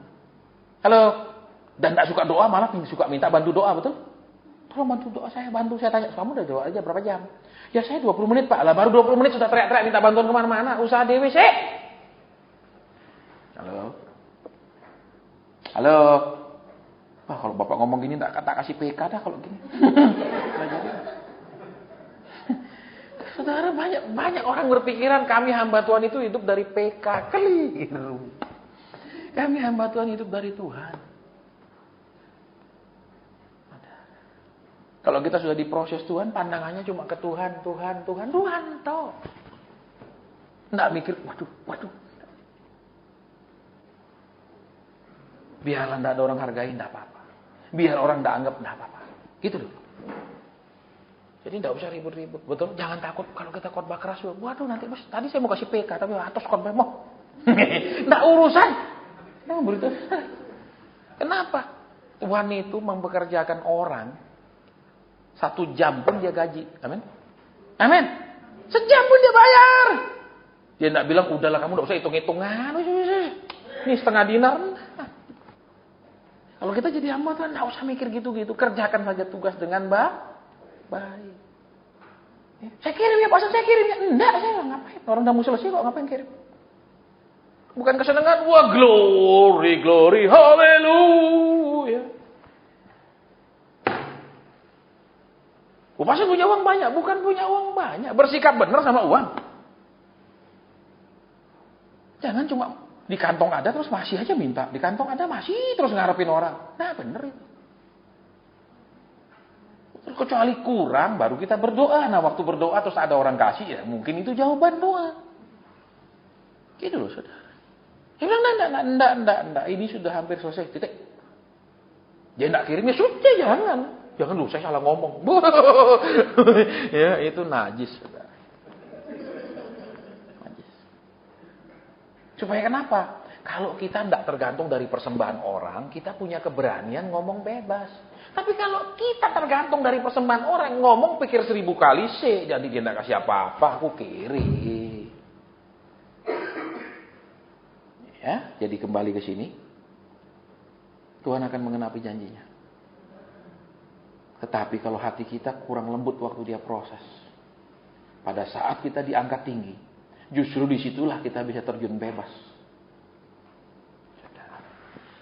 Halo. Dan tidak suka doa malah suka minta bantu doa, betul? Tolong bantu doa saya, bantu. Saya tanya, kamu udah doa aja berapa jam? Ya saya 20 menit Pak. Lah baru 20 menit sudah teriak-teriak minta bantuan kemana-mana. Usaha dewe sih. Halo. Halo. Wah kalau Bapak ngomong gini tak kasih PK dah kalau gini. Saudara, banyak orang berpikiran kami hamba Tuhan itu hidup dari PK. Keliru. Kami hamba Tuhan hidup dari Tuhan. Kalau kita sudah diproses Tuhan, pandangannya cuma ke Tuhan toh. Nggak mikir, waduh. Biarlah tidak ada orang hargai, tidak apa-apa. Biar orang tidak anggap, tidak apa-apa. Gitu dulu. Jadi tidak usah ribut-ribut. Betul? Jangan takut kalau kita khotbah keras. Waduh nanti mas, tadi saya mau kasih PK, tapi atas khotbah mau. Tidak urusan. Kenapa? Tuhan itu mempekerjakan orang 1 jam pun dia gaji. Amin. Amin. Sejam pun dia bayar. Dia tidak bilang, udahlah kamu tidak usah hitung-hitungan. Ini setengah dinar. Kalau kita jadi hamba Tuhan, tidak usah mikir gitu-gitu. Kerjakan saja tugas dengan baik. Saya kirim ya, pasal saya kirim ya. Enggak, saya ngapain. Orang udah mau selesai kok, ngapain kirim. Bukan kesenangan, wah glory, glory, haleluya. Pasal punya uang banyak, bukan punya uang banyak. Bersikap benar sama uang. Jangan cuma di kantong ada terus masih aja minta. Di kantong ada masih terus ngarepin orang. Nah bener itu. Kecuali kurang baru kita berdoa. Nah waktu berdoa terus ada orang kasih ya mungkin itu jawaban doa. Gitu loh saudara. Dia bilang enggak. Ini sudah hampir selesai. Titik. Dia enggak kirimnya sudah jangan. Jangan dulu saya salah ngomong. Ya itu najis saudara. Supaya kenapa? Kalau kita tidak tergantung dari persembahan orang, kita punya keberanian ngomong bebas. Tapi kalau kita tergantung dari persembahan orang, ngomong pikir 1000 kali sih, jadi dia tidak kasih apa-apa, aku kiri. Ya, jadi kembali ke sini, Tuhan akan mengenapi janjinya. Tetapi kalau hati kita kurang lembut waktu dia proses, pada saat kita diangkat tinggi, justru disitulah kita bisa terjun bebas.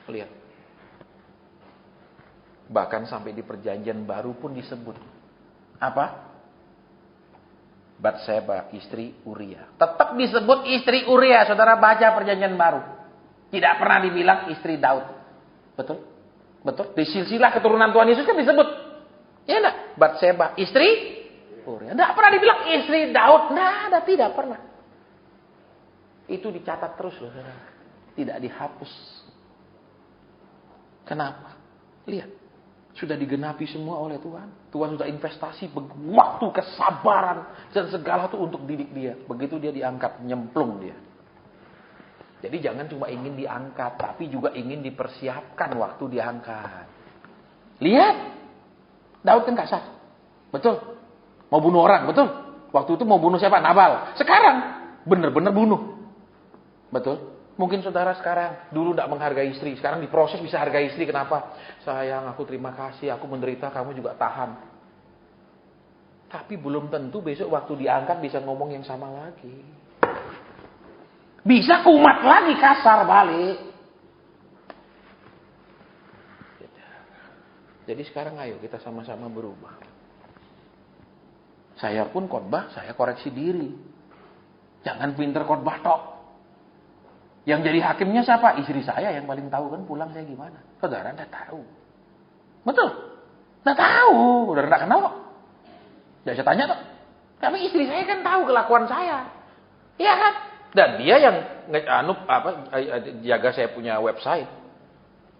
Lihat. Bahkan sampai di perjanjian baru pun disebut. Apa? Batseba, istri Uria. Tetap disebut istri Uria. Saudara baca perjanjian baru. Tidak pernah dibilang istri Daud. Betul? Betul? Di silsilah keturunan Tuhan Yesus kan disebut. Ya enggak? Batseba, istri Uria. Tidak pernah dibilang istri Daud. Nah, tidak pernah. Itu dicatat terus loh, saudara. Tidak dihapus. Kenapa? Lihat. Sudah digenapi semua oleh Tuhan. Tuhan sudah investasi waktu, kesabaran, dan segala itu untuk didik dia. Begitu dia diangkat, nyemplung dia. Jadi jangan cuma ingin diangkat, tapi juga ingin dipersiapkan waktu diangkat. Lihat. Daud kan kasar. Betul. Mau bunuh orang, betul. Waktu itu mau bunuh siapa? Nabal. Sekarang, benar-benar bunuh. Betul. Mungkin saudara sekarang dulu tidak menghargai istri, sekarang diproses bisa hargai istri. Kenapa? Sayang, aku terima kasih, aku menderita, kamu juga tahan. Tapi belum tentu besok waktu diangkat bisa ngomong yang sama lagi. Bisa kumat lagi, kasar balik. Jadi sekarang ayo kita sama-sama berubah. Saya pun khotbah, saya koreksi diri. Jangan pinter khotbah tok. Yang jadi hakimnya siapa? Istri saya yang paling tahu kan pulang saya gimana. Saudara enggak tahu. Betul? Enggak tahu. Saudara enggak kenal kok. Ya saya tanya tuh. Tapi istri saya kan tahu kelakuan saya. Iya kan? Dan dia yang jaga saya punya website.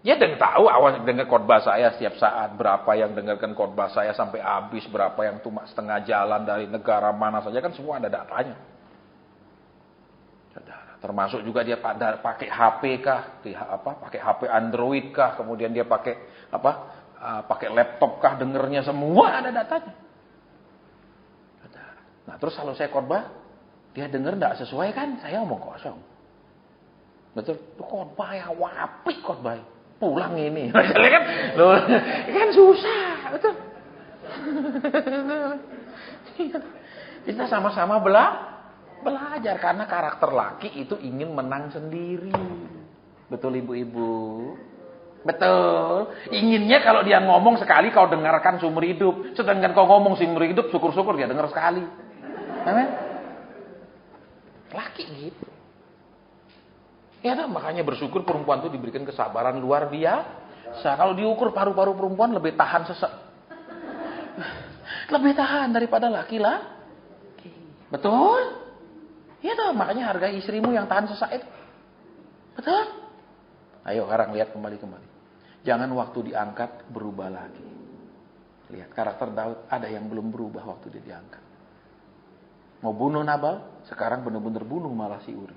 Dia tahu awal dengar khotbah saya setiap saat. Berapa yang dengarkan khotbah saya sampai habis. Berapa yang cuma setengah jalan dari negara mana saja. Kan semua ada datanya. Termasuk juga dia pakai HP kah, pakai HP Android kah, kemudian dia pakai pakai laptop kah, dengernya semua ada datanya. Nah terus kalau saya khotbah, dia denger tidak sesuai kan, saya omong kosong. Betul, itu khotbah yang apik khotbah. Pulang ini, kan susah, betul. Kita sama-sama belajar karena karakter laki itu ingin menang sendiri. Betul ibu-ibu? Betul. Inginnya kalau dia ngomong sekali kau dengarkan seumur hidup. Sedangkan kau ngomong seumur hidup syukur-syukur dia dengar sekali. Amin. Laki gitu. Ya makanya bersyukur perempuan itu diberikan kesabaran luar biasa. Kalau diukur paru-paru perempuan lebih tahan sesek. Lebih tahan daripada laki-laki. Betul? Ya toh, makanya hargai istrimu yang tahan sesak itu. Betul? Ayo sekarang lihat kembali. Jangan waktu diangkat berubah lagi. Lihat karakter Daud, ada yang belum berubah waktu dia diangkat. Mau bunuh Nabal, sekarang benar-benar bunuh malah si Uri.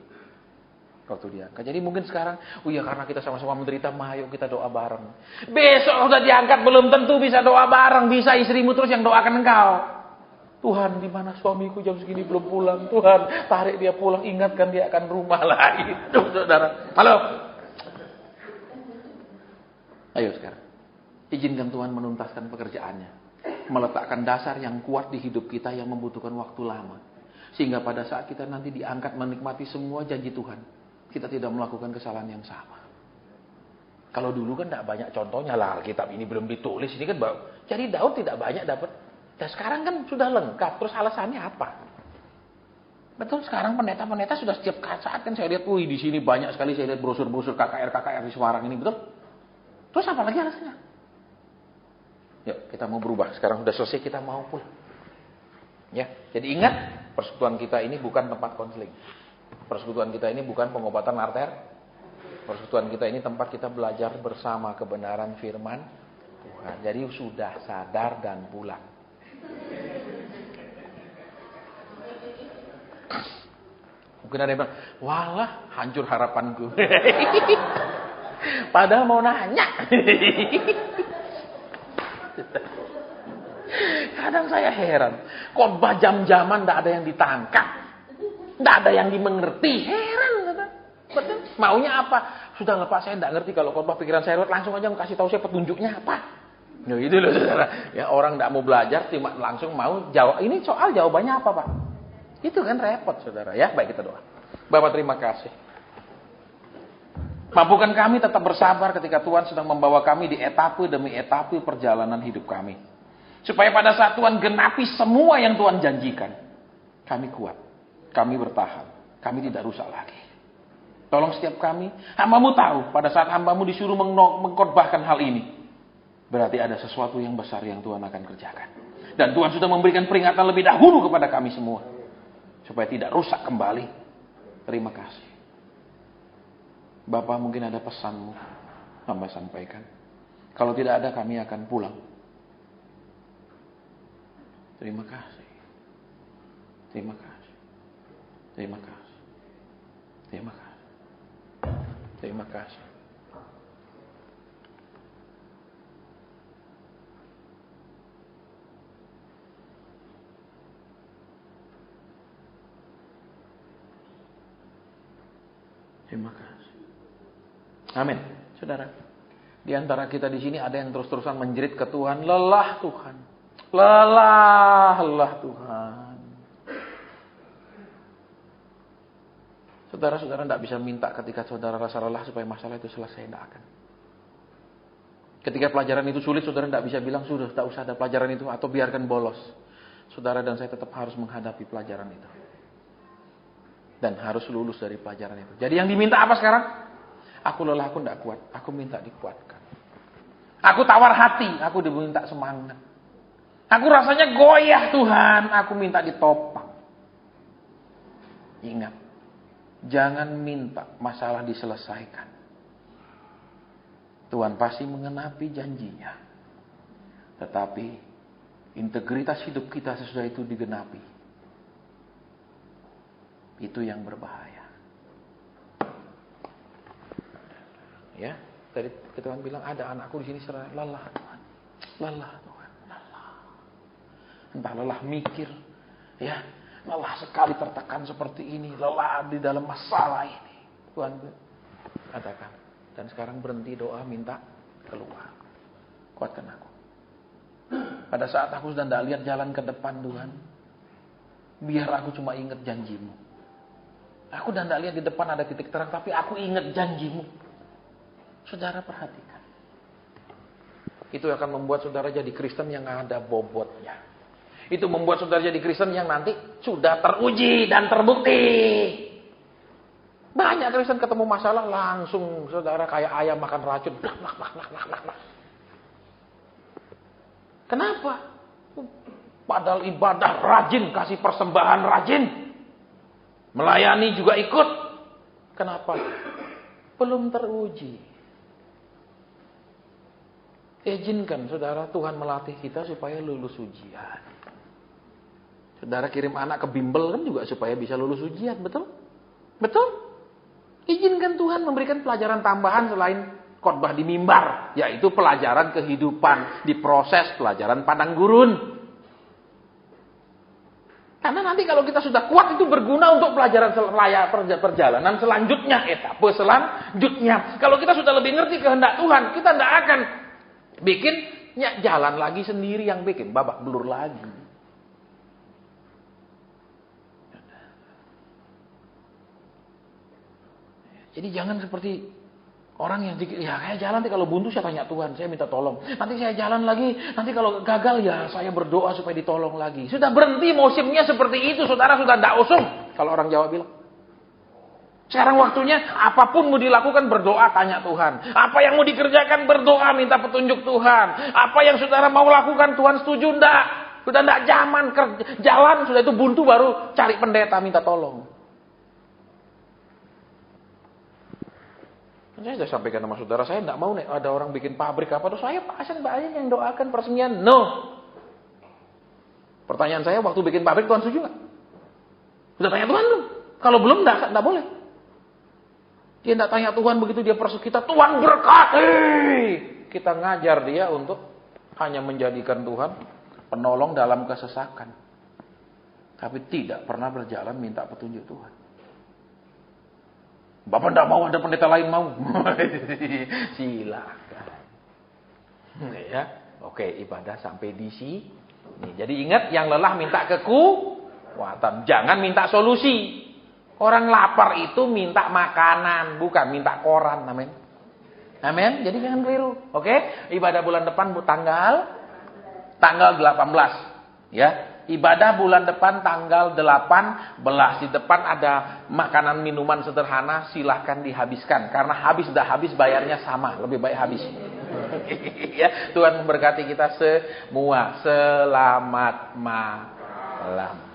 Waktu diangkat. Jadi mungkin sekarang, karena kita sama-sama menderita, ayo kita doa bareng. Besok udah diangkat, belum tentu bisa doa bareng. Bisa istrimu terus yang doakan engkau. Tuhan, di mana suamiku jam segini belum pulang? Tuhan, tarik dia pulang, ingatkan dia akan rumah lagi. Saudara. Halo. Ayo sekarang. Izinkan Tuhan menuntaskan pekerjaannya. Meletakkan dasar yang kuat di hidup kita yang membutuhkan waktu lama. Sehingga pada saat kita nanti diangkat menikmati semua janji Tuhan, kita tidak melakukan kesalahan yang sama. Kalau dulu kan tidak banyak contohnya lah, Alkitab ini belum ditulis. Ini kan jadi Daud tidak banyak dapat. Dan sekarang kan sudah lengkap. Terus alasannya apa? Betul, sekarang pendeta-pendeta sudah setiap saat kan saya lihat, di sini banyak sekali saya lihat brosur-brosur KKR di Semarang ini, betul? Terus apa lagi alasannya? Yuk, kita mau berubah. Sekarang sudah selesai, kita mau pulang. Ya, jadi ingat, persekutuan kita ini bukan tempat konseling. Persekutuan kita ini bukan pengobatan arter. Persekutuan kita ini tempat kita belajar bersama kebenaran firman Tuhan. Jadi sudah sadar dan pulang. Mungkin ada yang bilang, walah hancur harapanku. Padahal mau nanya. Kadang saya heran, khotbah jam-jaman tidak ada yang ditangkap, tidak ada yang dimengerti, heran. Betul? Maunya apa? Sudah lepas, saya tidak ngerti kalau khotbah pikiran saya langsung aja kasih tahu saya petunjuknya apa. Nah, itu loh saudara. Ya, orang tidak mau belajar, cuma langsung mau jawab. Ini soal jawabannya apa Pak? Itu kan repot saudara. Ya, baik kita doa. Bapak terima kasih. Mampukan kami tetap bersabar ketika Tuhan sedang membawa kami di etape demi etape perjalanan hidup kami. Supaya pada saat Tuhan genapi semua yang Tuhan janjikan, kami kuat, kami bertahan, kami tidak rusak lagi. Tolong setiap kami, hamba-Mu tahu pada saat hamba-Mu disuruh mengkhotbahkan hal ini, berarti ada sesuatu yang besar yang Tuhan akan kerjakan. Dan Tuhan sudah memberikan peringatan lebih dahulu kepada kami semua, supaya tidak rusak kembali. Terima kasih. Bapak, mungkin ada pesan-Mu, hamba sampaikan. Kalau tidak ada, kami akan pulang. Terima kasih. Terima kasih. Terima kasih. Terima kasih. Terima kasih. Terima kasih. Amin. Saudara, di antara kita di sini ada yang terus-terusan menjerit ke Tuhan, lelah Tuhan. Lelah Tuhan. Saudara-saudara tidak bisa minta ketika saudara rasa lelah supaya masalah itu selesai. Tidak akan. Ketika pelajaran itu sulit, saudara tidak bisa bilang, sudah tak usah ada pelajaran itu, atau biarkan bolos. Saudara dan saya tetap harus menghadapi pelajaran itu. Dan harus lulus dari pelajaran itu. Jadi yang diminta apa sekarang? Aku lelah, aku tidak kuat. Aku minta dikuatkan. Aku tawar hati, aku diminta semangat. Aku rasanya goyah Tuhan, aku minta ditopang. Ingat, jangan minta masalah diselesaikan. Tuhan pasti mengenapi janjinya. Tetapi integritas hidup kita sesudah itu digenapi. Itu yang berbahaya. Ya, tadi Tuhan bilang ada anakku di sini lelah Tuhan. Lelah Tuhan, lelah. Entah lelah mikir, ya, lelah sekali tertekan seperti ini, lelah di dalam masalah ini. Tuhan katakan, dan sekarang berhenti doa, minta keluar. Kuatkan aku. Pada saat aku sudah tidak lihat jalan ke depan Tuhan, biar aku cuma ingat janjimu. Aku sudah tidak lihat di depan ada titik terang, tapi aku ingat janjimu. Saudara perhatikan. Itu akan membuat saudara jadi Kristen yang ada bobotnya. Itu membuat saudara jadi Kristen yang nanti sudah teruji dan terbukti. Banyak Kristen ketemu masalah langsung saudara kayak ayam makan racun. Kenapa? Padahal ibadah rajin, kasih persembahan rajin. Melayani juga ikut. Kenapa? Belum teruji. Izinkan saudara Tuhan melatih kita supaya lulus ujian. Saudara kirim anak ke bimbel kan juga supaya bisa lulus ujian, betul? Betul? Izinkan Tuhan memberikan pelajaran tambahan selain khotbah di mimbar, yaitu pelajaran kehidupan di proses pelajaran padang gurun. Karena nanti kalau kita sudah kuat itu berguna untuk pelajaran perjalanan selanjutnya, etape selanjutnya. Kalau kita sudah lebih ngerti kehendak Tuhan, kita tidak akan bikin jalan lagi sendiri yang bikin babak belur lagi. Jadi jangan seperti orang yang saya jalan nanti kalau buntu saya tanya Tuhan, saya minta tolong. Nanti saya jalan lagi, nanti kalau gagal ya saya berdoa supaya ditolong lagi. Sudah berhenti musimnya seperti itu, saudara sudah tidak usung. Kalau orang Jawa bilang. Sekarang waktunya apapun mau dilakukan berdoa tanya Tuhan. Apa yang mau dikerjakan berdoa minta petunjuk Tuhan. Apa yang saudara mau lakukan Tuhan setuju enggak? Sudah enggak zaman jalan sudah itu buntu baru cari pendeta minta tolong. Saya sudah sampaikan sama saudara, saya tidak mau nih ada orang bikin pabrik apa tuh saya pasang banyak yang doakan peresmian. No. Pertanyaan saya waktu bikin pabrik Tuhan setuju nggak? Sudah tanya Tuhan belum? Kalau belum enggak boleh. Dia tidak tanya Tuhan begitu dia persu kita, Tuhan berkati. Kita ngajar dia untuk hanya menjadikan Tuhan penolong dalam kesesakan. Tapi tidak pernah berjalan minta petunjuk Tuhan. Bapak tidak mau ada pendeta lain mau. Silakan. Ya. Oke, ibadah sampai di sini. Jadi ingat yang lelah minta kekuatan, jangan minta solusi. Orang lapar itu minta makanan, bukan minta koran. Amin. Amin. Jadi jangan keliru. Oke, ibadah bulan depan tanggal 18. Ya. Ibadah bulan depan tanggal 18. Di depan ada makanan minuman sederhana, silahkan dihabiskan. Karena sudah habis bayarnya sama, lebih baik habis. Ya, Tuhan memberkati kita semua. Selamat malam.